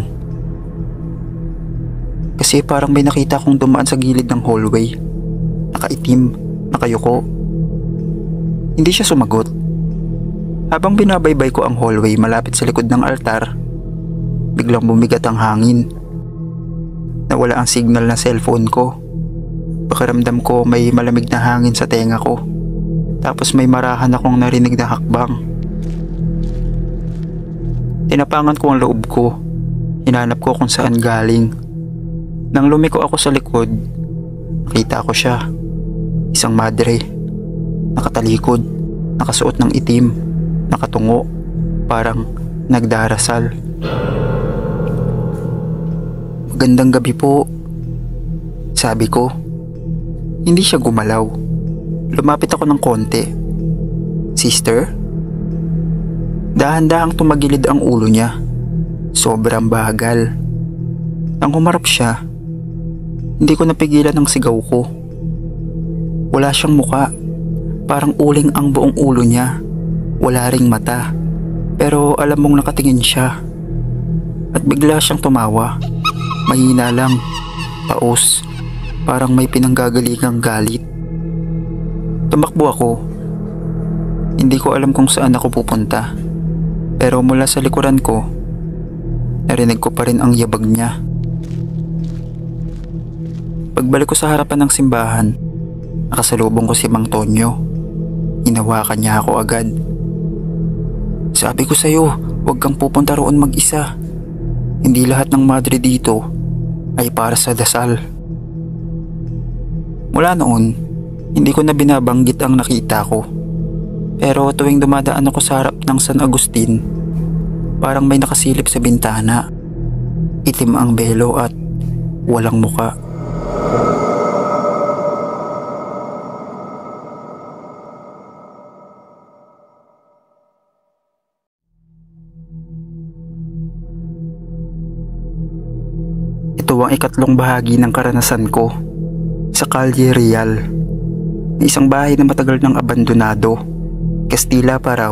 Kasi parang may nakita akong dumaan sa gilid ng hallway. Nakaitim, nakayuko. Hindi siya sumagot. Habang binabaybay ko ang hallway malapit sa likod ng altar, biglang bumigat ang hangin. Nawala ang signal na cellphone ko. Pakiramdam ko may malamig na hangin sa tenga ko. Tapos may marahan akong narinig na hakbang. Tinapangan ko ang loob ko. Hinanap ko kung saan galing. Nang lumiko ako sa likod, nakita ko siya. Isang madre. Nakatalikod, nakasuot ng itim, nakatungo, parang nagdarasal. Magandang gabi po, sabi ko. Hindi siya gumalaw. Lumapit ako ng konti. Sister? Dahan-dahang tumagilid ang ulo niya. Sobrang bagal. Nang humarap siya, hindi ko napigilan ang sigaw ko. Wala siyang muka. Parang uling ang buong ulo niya. Wala ring mata. Pero alam mong nakatingin siya. At bigla siyang tumawa. Mahina lang. Paus. Parang may pinanggagalingang galit. Tumakbo ako. Hindi ko alam kung saan ako pupunta. Pero mula sa likuran ko, narinig ko pa rin ang yabag niya. Pagbalik ko sa harapan ng simbahan, nakasalubong ko si Mang Tonyo. Hinawakan niya ako agad. Sabi ko sa'yo, huwag kang pupunta roon mag-isa. Hindi lahat ng madre dito ay para sa dasal. Mula noon, hindi ko na binabanggit ang nakita ko. Pero tuwing dumadaan ako sa harap ng San Agustin, parang may nakasilip sa bintana. Itim ang belo at walang muka. Ito ang ikatlong bahagi ng karanasan ko sa Calle Real, na isang bahay na matagal nang abandonado. Kastila pa raw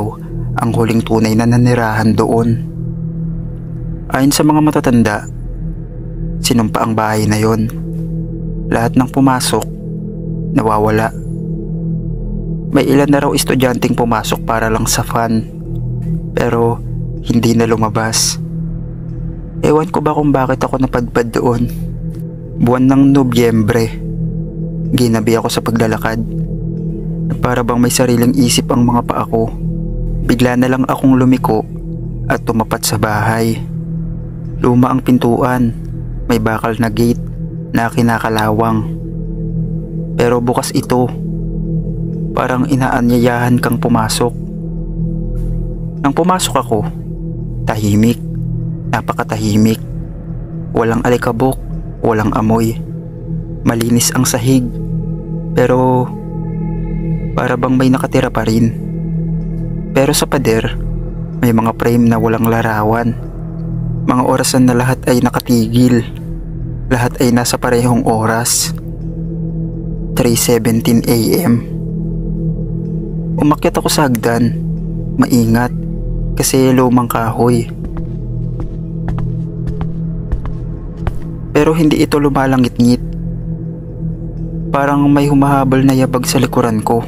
ang huling tunay na nanirahan doon. Ayon sa mga matatanda, sinumpa ang bahay na yon. Lahat ng pumasok, nawawala. May ilan na raw estudyanteng pumasok para lang sa fun, pero hindi na lumabas. Ewan ko ba kung bakit ako napadpad doon. Buwan ng Nobyembre, ginabi ako sa paglalakad. Para bang may sariling isip ang mga paa ko. Bigla na lang akong lumiko at tumapat sa bahay. Luma ang pintuan, may bakal na gate na kinakalawang. Pero bukas ito. Parang inaanyayahan kang pumasok. Nang pumasok ako, tahimik, napakatahimik. Walang alikabok, walang amoy. Malinis ang sahig, pero para bang may nakatira pa rin. Pero sa pader, may mga frame na walang larawan. Mga orasan na lahat ay nakatigil. Lahat ay nasa parehong oras. 3:17 AM. Umakyat ako sa hagdan. Maingat, kasi lumang kahoy. Pero hindi ito lumalangit-ngit. Parang may humahabol na yabag sa likuran ko.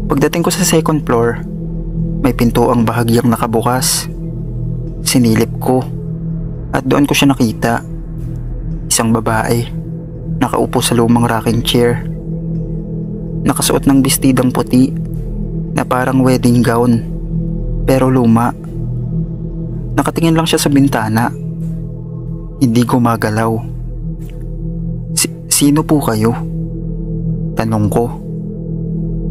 Pagdating ko sa second floor, may pinto ang bahagyang nakabukas. Sinilip ko at doon ko siya nakita. Isang babae, nakaupo sa lumang rocking chair. Nakasuot ng bestidang puti na parang wedding gown, pero luma. Nakatingin lang siya sa bintana. Hindi gumagalaw. Sino po kayo? Tanong ko.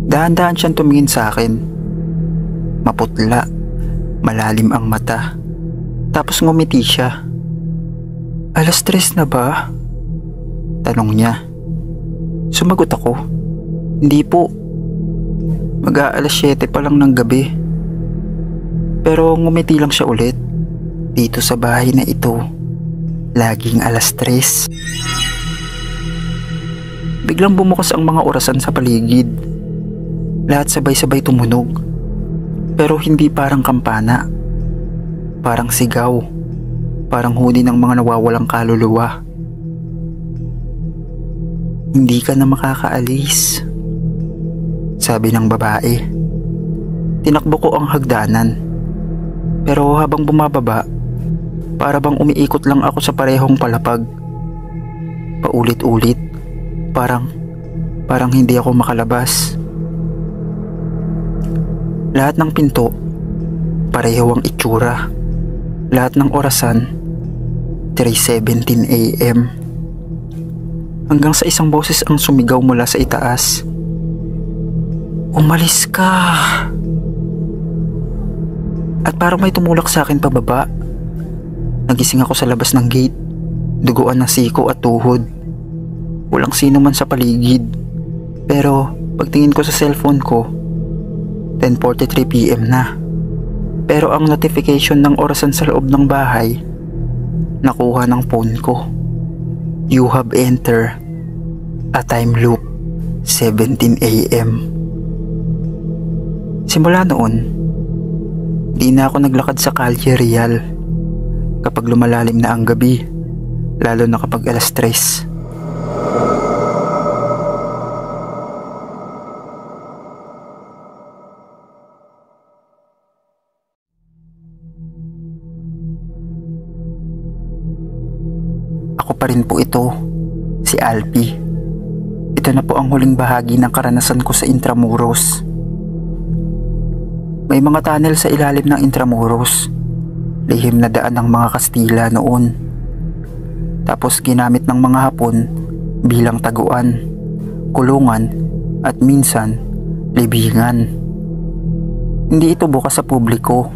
Dahan-dahan siyang tumingin sa akin. Maputla, malalim ang mata. Tapos ngumiti siya. 3:00 na ba? Tanong niya. Sumagot ako. Hindi po. Mag-7 pa lang ng gabi. Pero ngumiti lang siya ulit. Dito sa bahay na ito, laging 3:00. Biglang bumukas ang mga orasan sa paligid. Lahat sabay-sabay tumunog. Pero hindi parang kampana. Parang sigaw. Parang huni ng mga nawawalang kaluluwa. Hindi ka na makakaalis, sabi ng babae. Tinakbo ko ang hagdanan. Pero habang bumababa, para bang umiikot lang ako sa parehong palapag. Paulit-ulit, parang hindi ako makalabas. Lahat ng pinto, pareho ang itsura. Lahat ng orasan, 3:17 AM. Hanggang sa isang boses ang sumigaw mula sa itaas. Umalis ka! At parang may tumulak sa akin pababa. Nagising ako sa labas ng gate, duguan ng siko at tuhod. Walang sino man sa paligid. Pero pagtingin ko sa cellphone ko, 10:43 PM na. Pero ang notification ng orasan sa loob ng bahay, nakuha ng phone ko. You have entered a time loop, 17 AM. Simula noon, di na ako naglakad sa Calle Real kapag lumalalim na ang gabi, lalo na kapag 3:00. Ako pa rin po ito, si Alpi. Ito na po ang huling bahagi ng karanasan ko sa Intramuros. May mga tunnel sa ilalim ng Intramuros. Lihim na daan ng mga Kastila noon. Tapos ginamit ng mga Hapon bilang taguan, kulungan at minsan libingan. Hindi ito bukas sa publiko,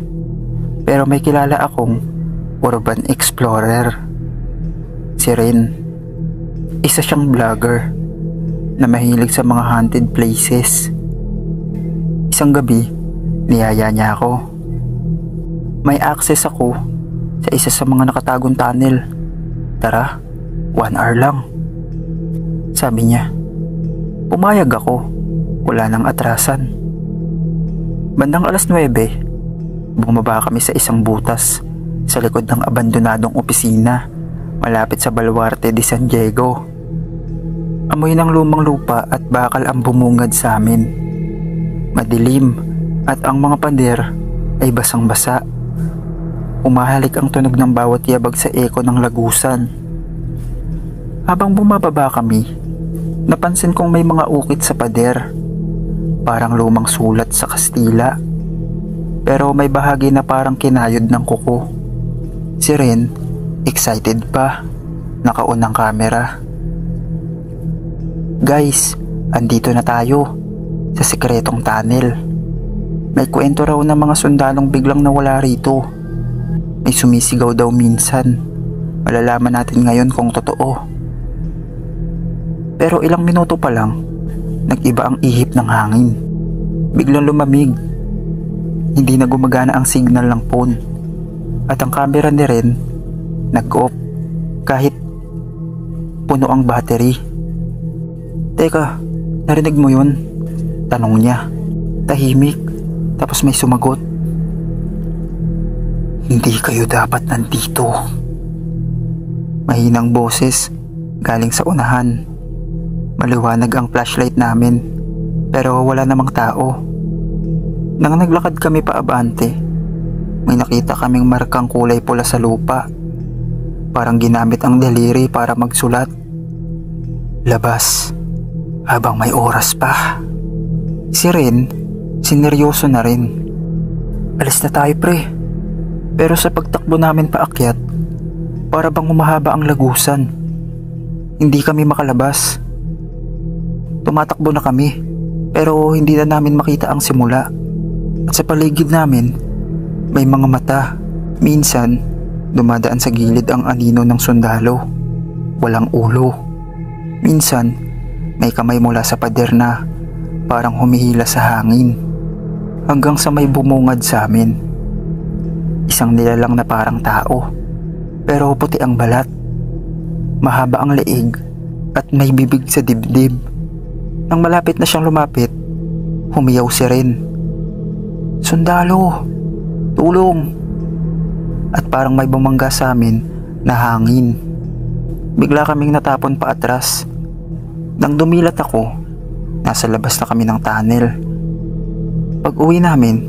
pero may kilala akong urban explorer. Si Ren, isa siyang vlogger na mahilig sa mga haunted places. Isang gabi, niyaya niya ako. May access ako sa isa sa mga nakatagong tunnel. Tara, 1 hour lang, sabi niya. Pumayag ako, wala nang atrasan. Bandang 9:00, bumaba kami sa isang butas sa likod ng abandonadong opisina malapit sa Baluarte de San Diego. Amoy ng lumang lupa at bakal ang bumungad sa amin. Madilim at ang mga pader ay basang-basa. Umahalik ang tunog ng bawat yabag sa eko ng lagusan. Habang bumababa kami, napansin kong may mga ukit sa pader. Parang lumang sulat sa Kastila. Pero may bahagi na parang kinayod ng kuko. Si Ren, excited pa, nakaon ng camera. Guys, andito na tayo sa sikretong tunnel. May kwento raw ng mga sundalong biglang nawala rito. May sumisigaw daw minsan. Malalaman natin ngayon kung totoo. Pero ilang minuto pa lang, nag-iba ang ihip ng hangin. Biglang lumamig. Hindi na gumagana ang signal ng phone. At ang camera ni Ren nag-off kahit puno ang battery. Teka, narinig mo yun? Tanong niya. Tahimik, tapos may sumagot. Hindi kayo dapat nandito. Mahinang boses galing sa unahan. Maliwanag ang flashlight namin, pero wala namang tao. Nang naglakad kami paabante, may nakita kaming markang kulay pula sa lupa. Parang ginamit ang daliri para magsulat. Labas, habang may oras pa. Si Ren, sineryoso na rin. Alis na tayo pre. Pero sa pagtakbo namin paakyat, para bang humahaba ang lagusan. Hindi kami makalabas. Tumatakbo na kami, pero hindi na namin makita ang simula. At sa paligid namin, may mga mata. Minsan, dumadaan sa gilid ang anino ng sundalo. Walang ulo. Minsan, may kamay mula sa pader na parang humihila sa hangin. Hanggang sa may bumungad sa amin. Isang nilalang na parang tao, pero puti ang balat. Mahaba ang leeg at may bibig sa dibdib. Nang malapit na siyang lumapit, Humiyaw si Ren. "Sundalo! Tulong!" At parang may bumangga sa amin na hangin. Bigla kaming natapon pa atras. Nang dumilat ako, nasa labas na kami ng tunnel. Pag uwi namin,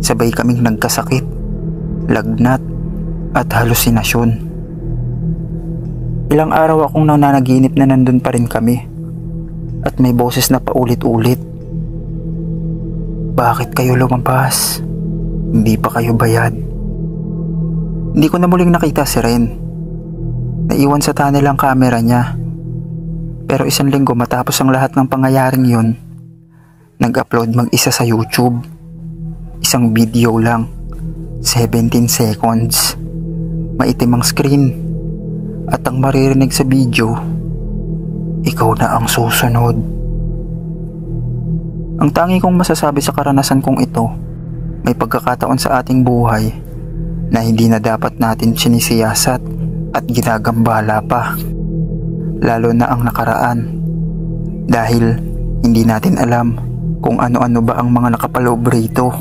sabay kaming nagkasakit, lagnat at halusinasyon. Ilang araw akong nananaginip na nandun pa rin kami at may boses na paulit-ulit. "Bakit kayo lumabas? Hindi pa kayo bayad?" Hindi ko na muling nakita si Ren. Naiwan sa tunnel ang camera niya. Pero 1 linggo matapos ang lahat ng pangyayaring yun, nag-upload mag-isa sa YouTube. Isang video lang, 17 seconds. Maitim ang screen. At ang maririnig sa video, "Ikaw na ang susunod." Ang tangi kong masasabi sa karanasan kong ito, may pagkakataon sa ating buhay na hindi na dapat natin sinisiyasat at ginagambala pa. Lalo na ang nakaraan. Dahil hindi natin alam kung ano-ano ba ang mga nakapaloob rito.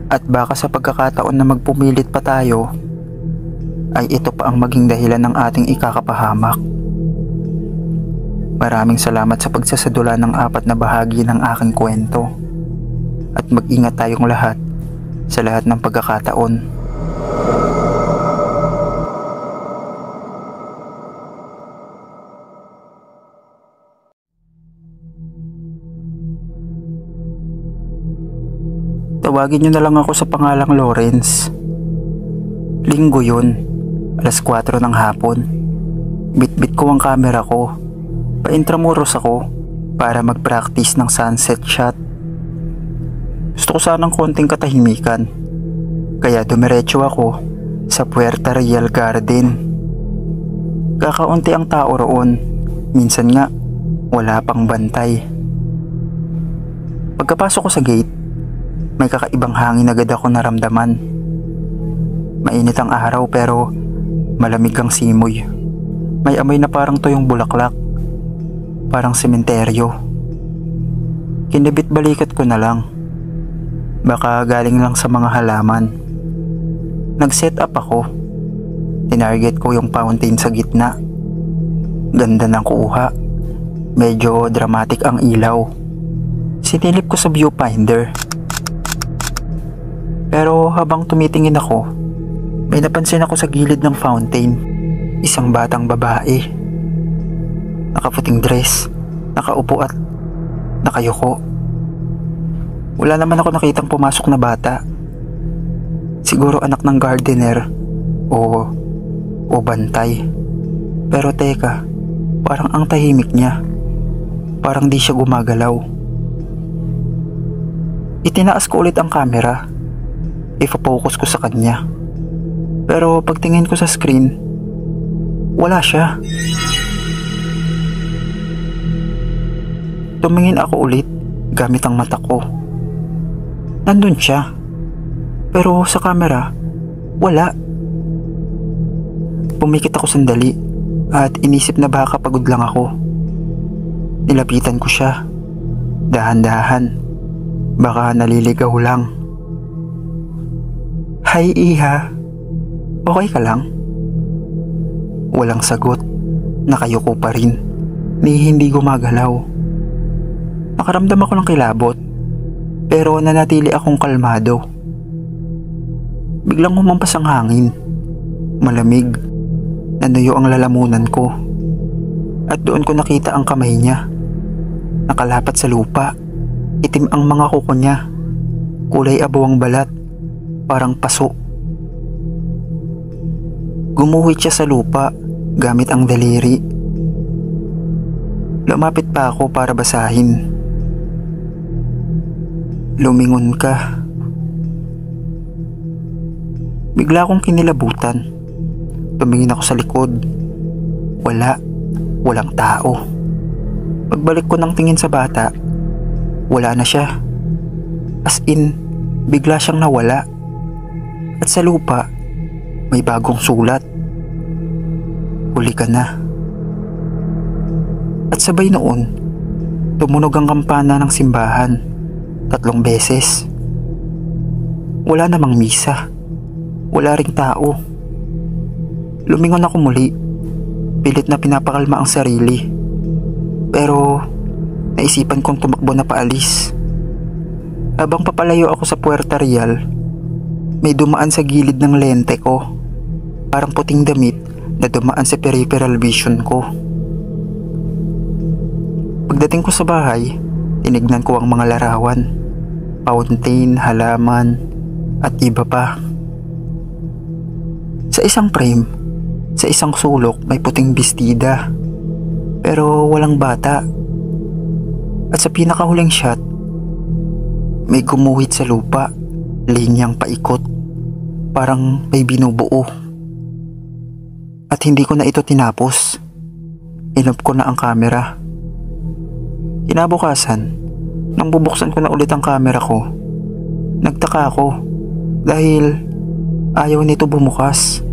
At baka sa pagkakataon na magpumilit pa tayo, ay ito pa ang maging dahilan ng ating ikakapahamak. Maraming salamat sa pagsasadula ng 4 na bahagi ng aking kwento. At mag-ingat tayong lahat sa lahat ng pagkakataon. Tawagin niyo na lang ako sa pangalang Lawrence. Linggo yun, 4:00 ng hapon. Bitbit ko ang camera ko. Pa-intramuros ako para mag-practice ng sunset shot. Gusto ko sanang konting katahimikan, kaya dumiretso ako sa Puerta Real Garden. Kakaunti ang tao roon, minsan nga wala pang bantay. Pagkapasok ko sa gate, may kakaibang hangin agad ako naramdaman. Mainit ang araw pero malamig ang simoy. May amoy na parang tuyong bulaklak, parang sementeryo. Kinibit balikat ko na lang. Baka galing lang sa mga halaman. Nag-set up ako. Tinarget ko yung fountain sa gitna. Ganda ng kuha. Medyo dramatic ang ilaw. Sinilip ko sa viewfinder. Pero habang tumitingin ako, may napansin ako sa gilid ng fountain. Isang batang babae. Nakaputing dress, nakaupo at nakayuko. Wala naman ako nakitang pumasok na bata. Siguro anak ng gardener o bantay. Pero teka, parang ang tahimik niya. Parang di siya gumagalaw. Itinaas ko ulit ang camera. Ipa-focus ko sa kanya. Pero pagtingin ko sa screen, wala siya. Tumingin ako ulit gamit ang mata ko. Nandun siya. Pero sa camera, wala. Pumikit ako sandali at inisip na baka pagod lang ako. Nilapitan ko siya. Dahan-dahan. Baka naliligaw lang. "Hi, Iha. Okay ka lang?" Walang sagot. Nakayuko pa rin. Hindi gumagalaw. Nakaramdam ako ng kilabot. Pero nanatili akong kalmado. Biglang humampas ang hangin. Malamig. Nanuyo ang lalamunan ko. At doon ko nakita ang kamay niya. Nakalapat sa lupa. Itim ang mga kuko niya. Kulay abo ang balat. Parang paso. Gumuhit siya sa lupa gamit ang daliri. Lumapit pa ako para basahin. "Lumingon ka." Bigla akong kinilabutan. Tumingin ako sa likod. Walang tao. Pagbalik ko ng tingin sa bata, wala na siya. As in, bigla siyang nawala. At sa lupa, may bagong sulat. "Huli ka na." At sabay noon, tumunog ang kampana ng simbahan. 3 beses. Wala namang misa. Wala ring tao. Lumingon ako muli. Pilit na pinapakalma ang sarili. Pero naisipan kong tumakbo na paalis. Habang papalayo ako sa Puerta Real, may dumaan sa gilid ng lente ko. Parang puting damit na dumaan sa peripheral vision ko. Pagdating ko sa bahay, tinignan ko ang mga larawan, fountain, halaman, at iba pa. Sa isang frame, sa isang sulok may puting bestida, pero walang bata. At sa pinakahuling shot, may gumuhit sa lupa, linyang paikot, parang may binubuo. At hindi ko na ito tinapos. Inop ko na ang kamera. Kinabukasan, nang bubuksan ko na ulit ang kamera ko, nagtaka ako dahil ayaw nito bumukas.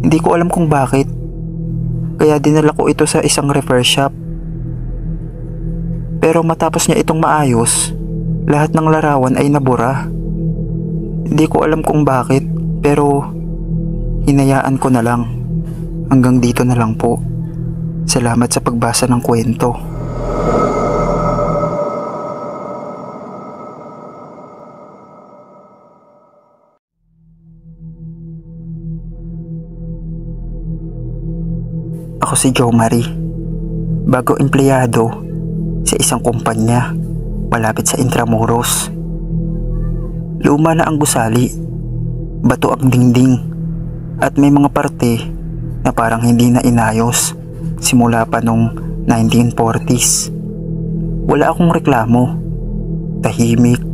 Hindi ko alam kung bakit, kaya dinala ko ito sa isang repair shop. Pero matapos niya itong maayos, lahat ng larawan ay nabura. Hindi ko alam kung bakit, pero hinayaan ko na lang. Hanggang dito na lang po. Salamat sa pagbasa ng kwento. Ako si Joe Marie, bago empleyado sa isang kumpanya malapit sa Intramuros. Luma na ang gusali, bato ang dingding, at may mga parte na parang hindi na inayos simula pa nung 1940s. Wala akong reklamo, tahimik,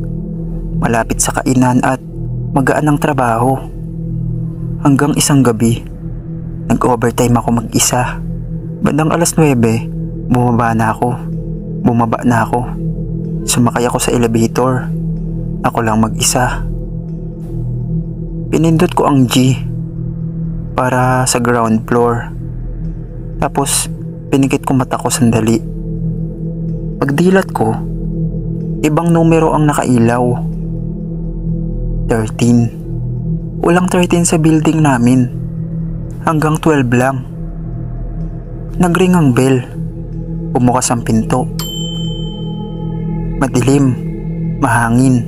malapit sa kainan at magaan ang trabaho. Hanggang isang gabi, nag-overtime ako mag-isa. Bandang 9:00, bumaba na ako. Sumakay ako sa elevator. Ako lang mag-isa. Pinindot ko ang G para sa ground floor. Tapos pinikit ko mata ko sandali. Pagdilat ko, ibang numero ang nakailaw. 13. Walang 13 sa building namin. Hanggang 12 lang. Nagring ang bell. Bumukas ang pinto. Madilim, mahangin.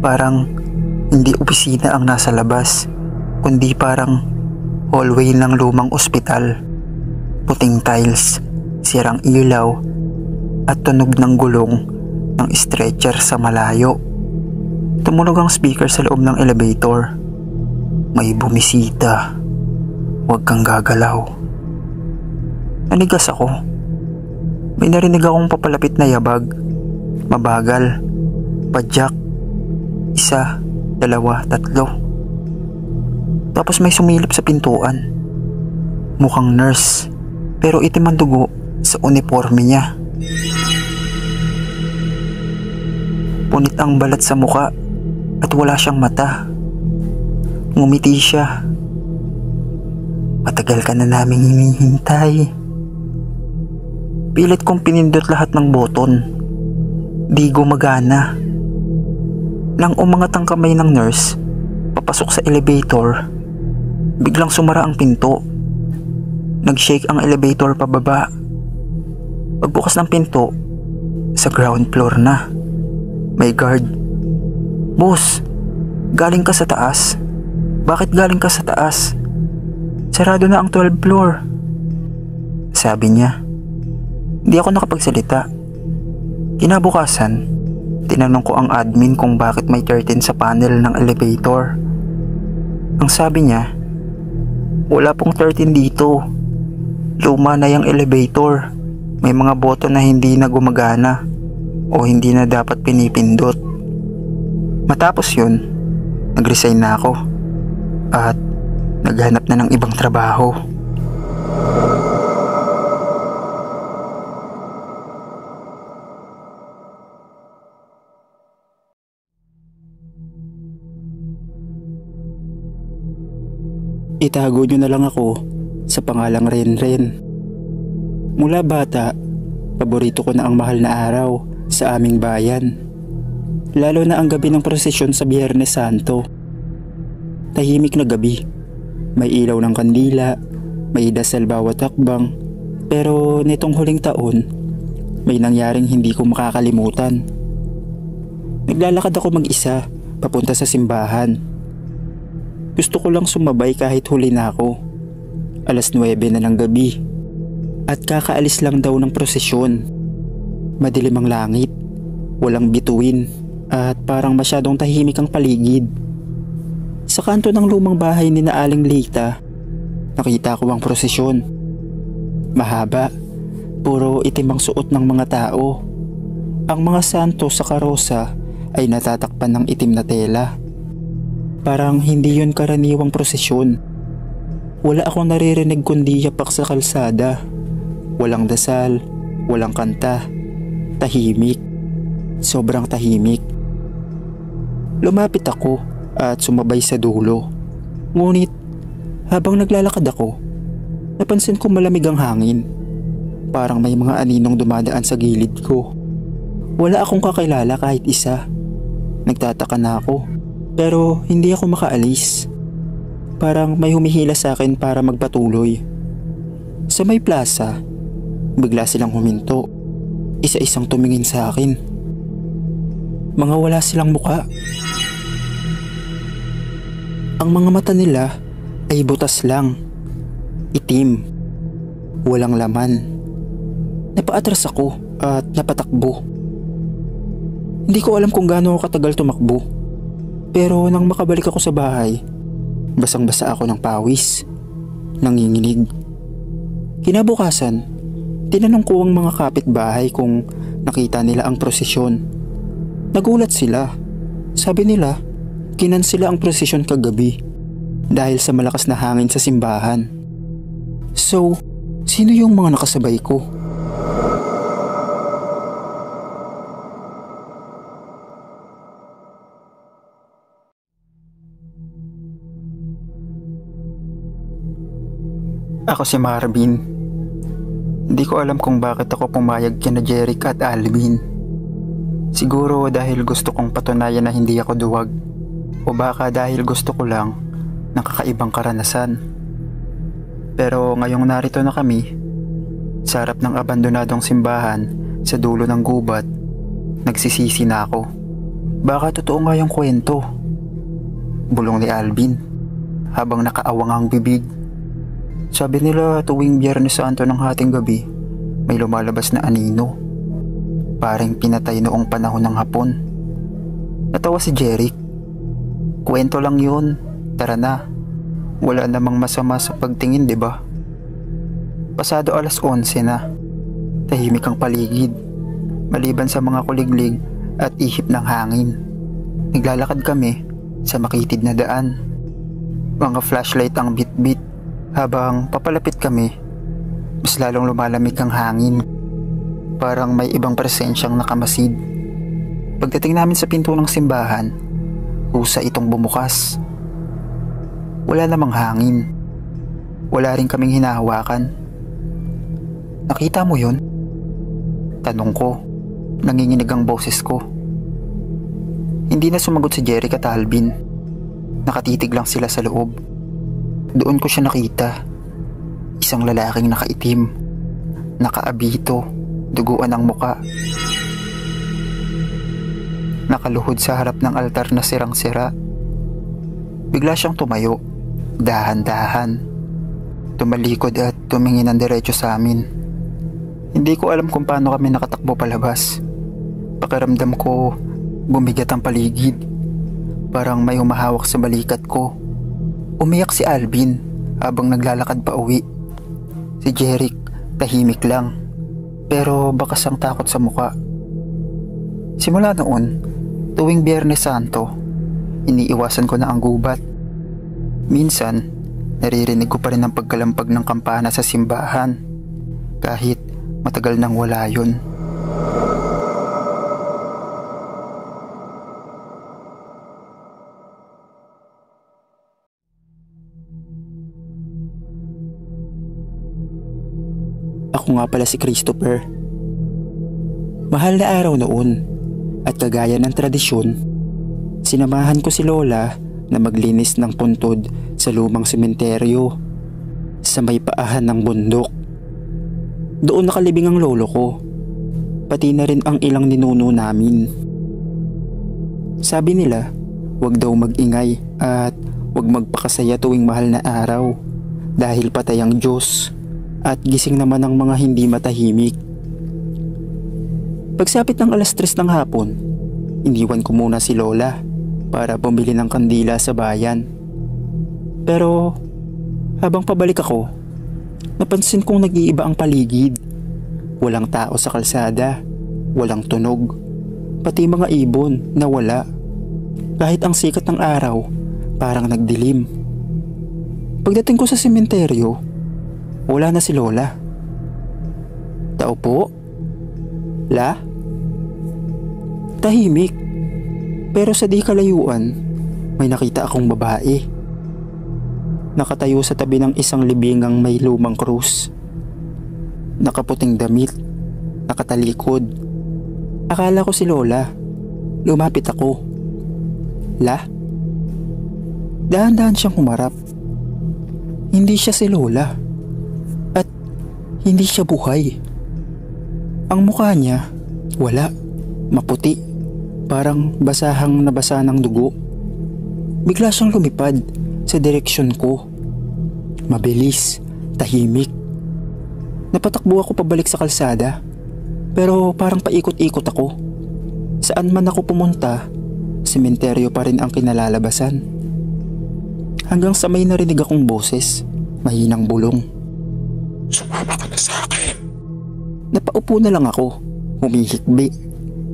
Parang hindi opisina ang nasa labas, kundi parang hallway ng lumang ospital. Puting tiles, sirang ilaw, at tunog ng gulong ng stretcher sa malayo. Tumunog ang speaker sa loob ng elevator. May bumisita. Huwag kang gagalaw. Nanigas ako. May narinig akong papalapit na yabag. Mabagal. Padyak. 1, 2, 3. Tapos may sumilip sa pintuan. Mukhang nurse, pero itim ang dugo sa uniforme niya. Punit ang balat sa muka at wala siyang mata. Ngumiti siya. Matagal ka na naming hinihintay. Pilit kong pinindot lahat ng boton. Di gumagana. Nang umangat ang kamay ng nurse, papasok sa elevator, biglang sumara ang pinto. Nag-shake ang elevator pababa. Pagbukas ng pinto, sa ground floor na. May guard. Boss, galing ka sa taas. Bakit galing ka sa taas? Sarado na ang 12th floor. Sabi niya. Hindi ako nakapagsalita. Kinabukasan, tinanong ko ang admin kung bakit may 13 sa panel ng elevator. Ang sabi niya, wala pong 13 dito. Luma na yung elevator. May mga button na hindi na gumagana o hindi na dapat pinipindot. Matapos yun, nag-resign na ako at naghanap na ng ibang trabaho. Itago nyo na lang ako sa pangalang Renren. Mula bata, paborito ko na ang mahal na araw sa aming bayan. Lalo na ang gabi ng prosesyon sa Biyernes Santo. Tahimik na gabi. May ilaw ng kandila, may dasal bawat hakbang. Pero nitong huling taon, may nangyaring hindi ko makakalimutan. Naglalakad ako mag-isa, papunta sa simbahan. Gusto ko lang sumabay kahit huli na ako. 9:00 na ng gabi. At kakaalis lang daw ng prosesyon. Madilim ang langit, walang bituin, at parang masyadong tahimik ang paligid. Sa kanto ng lumang bahay ni na Aling Lita, nakita ko ang prosesyon. Mahaba, puro itim ang suot ng mga tao. Ang mga santo sa karosa ay natatakpan ng itim na tela. Parang hindi yun karaniwang prosesyon. Wala akong naririnig kundi yapak sa kalsada. Walang dasal, walang kanta. Tahimik. Sobrang tahimik. Lumapit ako at sumabay sa dulo. Ngunit habang naglalakad ako, napansin ko malamig ang hangin. Parang may mga aninong dumadaan sa gilid ko. Wala akong kakilala kahit isa. Nagtataka na ako, pero hindi ako makaalis. Parang may humihila sa akin para magpatuloy. Sa may plaza, bigla silang huminto. Isa-isang tumingin sa akin. Mga wala silang muka. Ang mga mata nila ay butas lang. Itim. Walang laman. Napaatras ako at napatakbo. Hindi ko alam kung gaano ako katagal tumakbo. Pero nang makabalik ako sa bahay, basang-basa ako ng pawis. Nanginginig. Kinabukasan, tinanong ko ang mga kapitbahay kung nakita nila ang prosesyon. Nagulat sila. Sabi nila, kinansela ang prosesyon kagabi dahil sa malakas na hangin sa simbahan. So, sino yung mga nakasabay ko? Ako si Marvin. Hindi ko alam kung bakit ako pumayag kina Jeric at Alvin. Siguro dahil gusto kong patunayan na hindi ako duwag. O baka dahil gusto ko lang ng kakaibang karanasan. Pero ngayong narito na kami, sa harap ng abandonadong simbahan sa dulo ng gubat, nagsisisi na ako. Baka totoo nga yung kwento. Bulong ni Alvin habang nakaawang ang bibig. Sabi nila tuwing Biyernes Santo ng hating gabi, may lumalabas na anino. Parang pinatay noong panahon ng Hapon. Natawa si Jeric. Kwento lang yun. Tara na. Wala namang masama sa pagtingin, di ba? Pasado 11:00 na. Tahimik ang paligid. Maliban sa mga kuliglig at ihip ng hangin. Naglalakad kami sa makitid na daan. Mga flashlight ang bit-bit. Habang papalapit kami, mas lalong lumalamig ang hangin. Parang may ibang presensyang nakamasid. Pagdating namin sa pinto ng simbahan, husa itong bumukas. Wala namang hangin. Wala rin kaming hinahawakan. Nakita mo yun? Tanong ko. Nanginginig ang boses ko. Hindi na sumagot si Jeric at Alvin. Nakatitig lang sila sa loob. Doon ko siya nakita. Isang lalaking nakaitim, nakaabito, duguan ang muka. Nakaluhod sa harap ng altar na sirang-sira. Bigla siyang tumayo, dahan-dahan. Tumalikod at tumingin ng diretso sa amin. Hindi ko alam kung paano kami nakatakbo palabas. Pakiramdam ko, bumigat ang paligid. Parang may humahawak sa balikat ko. Umiyak si Alvin habang naglalakad pa uwi. Si Jeric tahimik lang, pero bakas ang takot sa muka. Simula noon, tuwing Biyernes Santo, iniiwasan ko na ang gubat. Minsan, naririnig ko pa rin ang pagkalampag ng kampana sa simbahan, kahit matagal nang wala yun. Ako nga pala si Christopher. Mahal na araw noon. At kagaya ng tradisyon, sinamahan ko si Lola na maglinis ng puntod sa lumang sementeryo sa may paahan ng bundok. Doon nakalibing ang lolo ko, pati na rin ang ilang ninuno namin. Sabi nila, wag daw magingay at wag magpakasaya tuwing mahal na araw dahil patay ang Diyos at gising naman ang mga hindi matahimik. Pagsapit ng alas 3 ng hapon, iniwan ko muna si Lola para bumili ng kandila sa bayan. Pero habang pabalik ako, napansin kong nag-iiba ang paligid. Walang tao sa kalsada, walang tunog, pati mga ibon na wala. Kahit ang sikat ng araw, parang nagdilim. Pagdating ko sa sementeryo, wala na si Lola. Tao po? La? Tahimik. Pero sa di kalayuan, may nakita akong babae. Nakatayo sa tabi ng isang libingang may lumang krus. Nakaputing damit, nakatalikod. Akala ko si Lola. Lumapit ako. La? Dahan-dahan siyang humarap. Hindi siya si Lola. At hindi siya buhay. Ang mukha niya, wala. Maputi. Parang basahang nabasa ng dugo. Bigla siyang lumipad sa direksyon ko. Mabilis, tahimik. Napatakbo ako pabalik sa kalsada. Pero parang paikot-ikot ako. Saan man ako pumunta, sementeryo pa rin ang kinalalabasan. Hanggang sa may narinig akong boses, mahinang bulong. Sumama ka na sa akin. Napaupo na lang ako, humihikbi,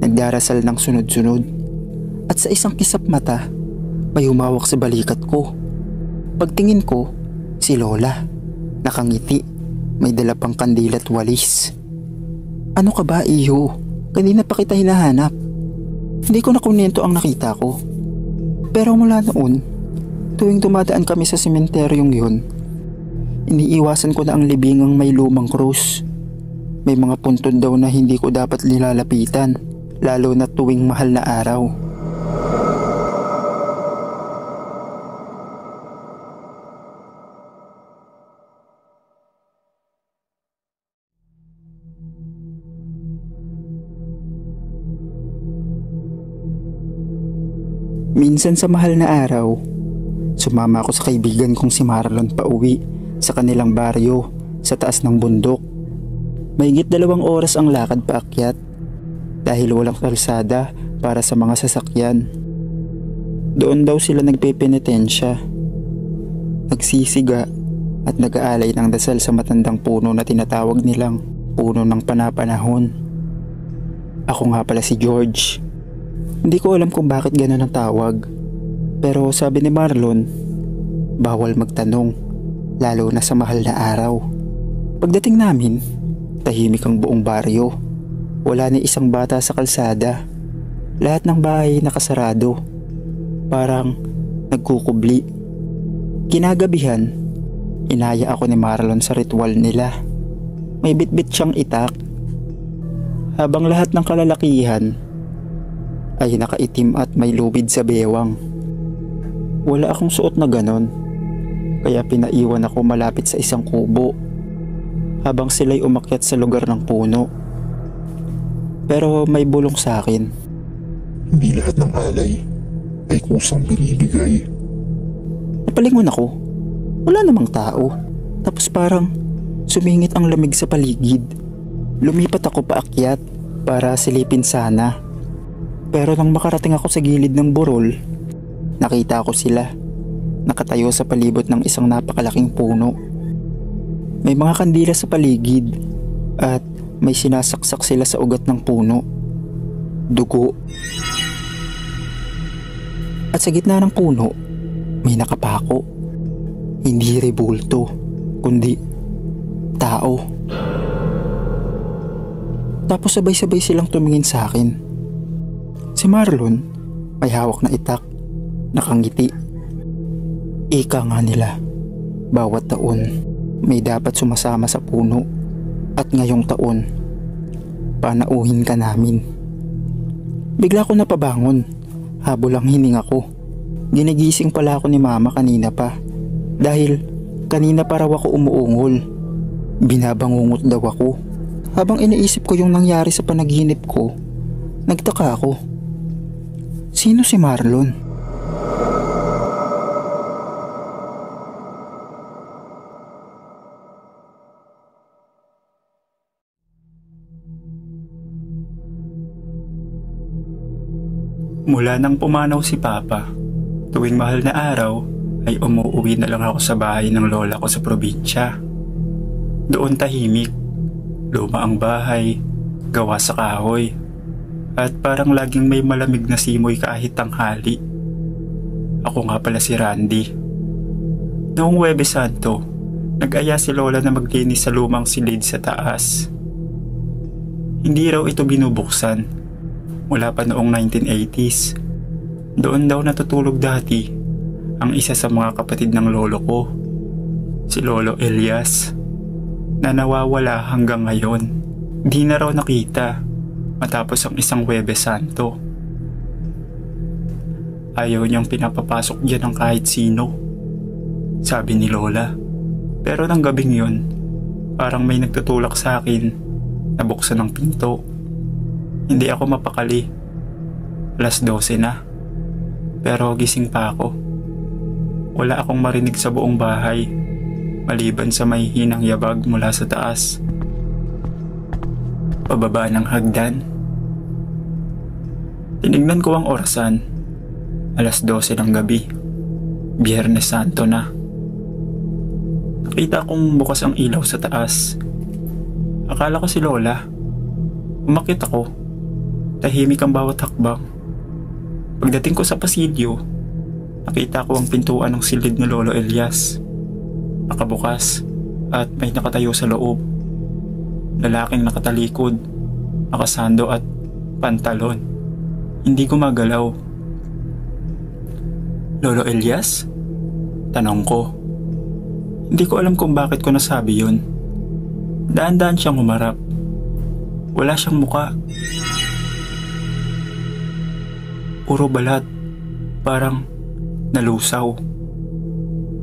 nagdarasal ng sunod-sunod. At sa isang kisap mata, may humawak sa balikat ko. Pagtingin ko, si Lola, nakangiti, may dala pang kandila at walis. Ano ka ba, iyo? Kanina pa kita hinahanap. Hindi ko nakunento ang nakita ko. Pero mula noon, tuwing dumadaan kami sa sementeryong yun, iniiwasan ko na ang libingang may lumang krus. May mga puntod daw na hindi ko dapat nilalapitan, lalo na tuwing mahal na araw. Minsan sa mahal na araw, sumama ako sa kaibigan kong si Marlon pauwi sa kanilang baryo sa taas ng bundok. Mahigit 2 oras ang lakad paakyat dahil walang kalsada para sa mga sasakyan. Doon daw sila nagpepenitensya, nagsisiga at nag-aalay ng dasal sa matandang puno na tinatawag nilang puno ng panapanahon. Ako nga pala si George. Hindi ko alam kung bakit gano'n ang tawag, pero sabi ni Marlon, bawal magtanong, lalo na sa mahal na araw. Pagdating namin, tahimik ang buong baryo. Wala ni isang bata sa kalsada. Lahat ng bahay nakasarado. Parang nagkukubli. Kinagabihan, inaya ako ni Marlon sa ritual nila. May bitbit siyang itak. Habang lahat ng kalalakihan ay nakaitim at may lubid sa bewang. Wala akong suot na ganon, kaya pinaiwan ako malapit sa isang kubo habang sila'y umakyat sa lugar ng puno. Pero may bulong sa akin. Hindi lahat ng alay ay kusang binibigay. Napalingon ako. Wala namang tao. Tapos parang sumingit ang lamig sa paligid. Lumipat ako paakyat para silipin sana. Pero nang makarating ako sa gilid ng burol, nakita ko sila, nakatayo sa palibot ng isang napakalaking puno. May mga kandila sa paligid at may sinasaksak sila sa ugat ng puno. Dugo. At sa gitna ng puno, may nakapako. Hindi rebulto, kundi tao. Tapos sabay-sabay silang tumingin sa akin. Si Marlon may hawak na itak, nakangiti. Ika nga nila, bawat taon may dapat sumasama sa puno at ngayong taon, panauhin ka namin. Bigla ko napabangon. Habol ang hininga ko. Ginigising pala ako ni mama kanina pa. Dahil kanina pa raw ako umuungol. Binabangungot daw ako. Habang iniisip ko yung nangyari sa panaginip ko, nagtaka ako. Sino si Marlon? Mula nang pumanaw si Papa, tuwing mahal na araw ay umuwi na lang ako sa bahay ng lola ko sa probinsya. Doon tahimik, luma ang bahay, gawa sa kahoy, at parang laging may malamig na simoy kahit tanghali. Ako nga pala si Randy. Noong Huwebes Santo, nag-aya si lola na maglinis sa lumang silid sa taas. Hindi raw ito binubuksan. Mula pa noong 1980s, doon daw natutulog dati ang isa sa mga kapatid ng lolo ko, si Lolo Elias, na nawawala hanggang ngayon. Di na raw nakita matapos ang isang Huwebes Santo. Ayaw niyang pinapapasok dyan ng kahit sino, sabi ni Lola. Pero ng gabing yun, parang may nagtutulak sa akin na buksan ng pinto. Hindi ako mapakali. 12:00 na. Pero gising pa ako. Wala akong marinig sa buong bahay, maliban sa may hinang yabag mula sa taas. Pababa ng hagdan. Tinignan ko ang orasan. 12:00 ng gabi. Biyernes Santo na. Nakita kong bukas ang ilaw sa taas. Akala ko si Lola. Umakyat ako. Tahimik ang bawat hakbang. Pagdating ko sa pasilyo, nakita ko ang pintuan ng silid ni Lolo Elias. Nakabukas at may nakatayo sa loob. Lalaking nakatalikod, nakasando at pantalon. Hindi gumagalaw. Lolo Elias? Tanong ko. Hindi ko alam kung bakit ko nasabi yun. Daan-daan siyang humarap. Wala siyang muka. Puro balat, parang nalusaw.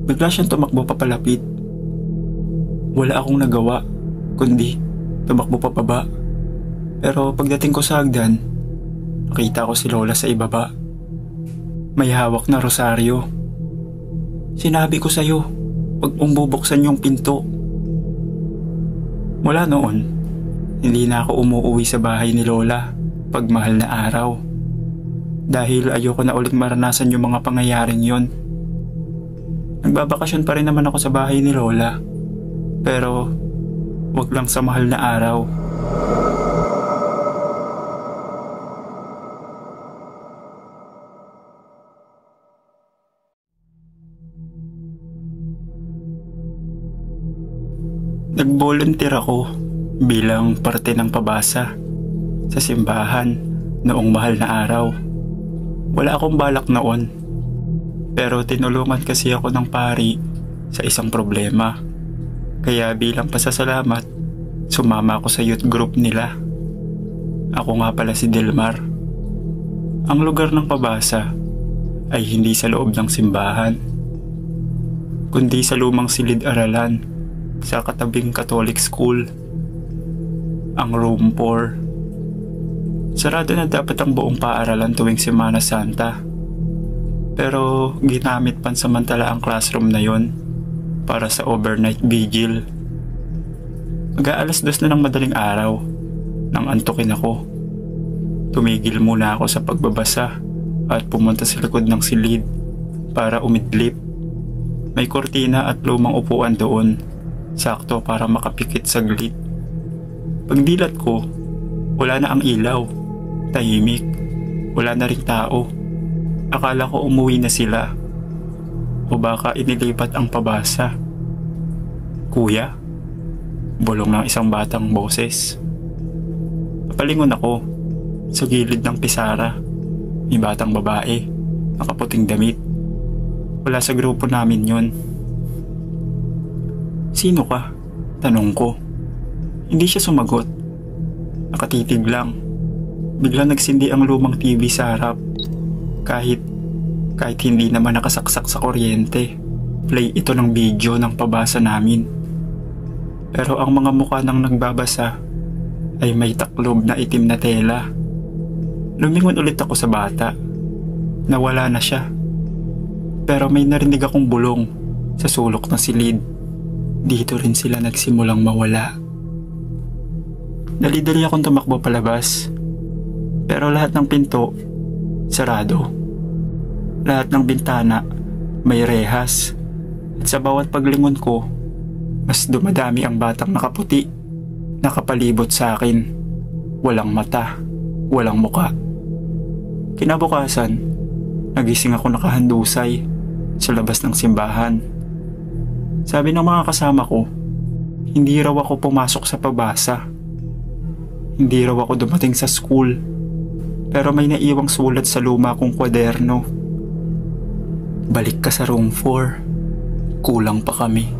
Bigla siyang tumakbo papalapit. Wala akong nagawa, kundi tumakbo papaba. Pero pagdating ko sa hagdan, nakita ko si Lola sa ibaba. May hawak na rosaryo. Sinabi ko sa'yo, pag umbubuksan yung pinto. Mula noon, hindi na ako umuwi sa bahay ni Lola pag mahal na araw. Dahil ayoko na ulit maranasan yung mga pangyayaring yon. Nagbabakasyon pa rin naman ako sa bahay ni Lola. Pero wag lang sa mahal na araw. Nag-volunteer ako bilang parte ng pabasa sa simbahan noong mahal na araw. Wala akong balak noon, pero tinulungan kasi ako ng pari sa isang problema. Kaya bilang pasasalamat, sumama ako sa youth group nila. Ako nga pala si Delmar. Ang lugar ng pabasa ay hindi sa loob ng simbahan, kundi sa lumang silid-aralan sa katabing Catholic School, ang Room 4. Sarado na dapat ang buong paaralan tuwing Semana Santa. Pero ginamit pansamantala ang classroom na yon para sa overnight vigil. Mag-aalas 2 na ng madaling araw nang antukin ako. Tumigil muna ako sa pagbabasa at pumunta sa likod ng silid para umidlip. May kortina at lumang upuan doon, sakto para makapikit saglit. Pagdilat ko, wala na ang ilaw. Tahimik, wala na ring tao. Akala ko umuwi na sila. O baka inilipat ang pabasa. Kuya? Bulong ng isang batang boses. Napalingon ako sa gilid ng pisara. May batang babae, nakaputing damit. Wala sa grupo namin yun. Sino ka? Tanong ko. Hindi siya sumagot. Nakatitig lang. biglang nagsindi ang lumang TV sa harap. Kahit hindi naman nakasaksak sa kuryente, play ito ng video ng pabasa namin. Pero ang mga mukha ng nagbabasa ay may taklob na itim na tela. Lumingon ulit ako sa bata. Nawala na siya. Pero may narinig akong bulong sa sulok ng silid. Dito rin sila nagsimulang mawala. Dali-dali akong tumakbo palabas. Pero lahat ng pinto, sarado. Lahat ng bintana, may rehas. At sa bawat paglingon ko, mas dumadami ang batang nakaputi. Nakapalibot sa akin. Walang mata, walang muka. Kinabukasan, nagising ako nakahandusay sa labas ng simbahan. Sabi ng mga kasama ko, hindi raw ako pumasok sa pabasa. Hindi raw ako dumating sa school. Pero may naiwang sulat sa luma kong kwaderno. Balik ka sa room 4. Kulang pa kami.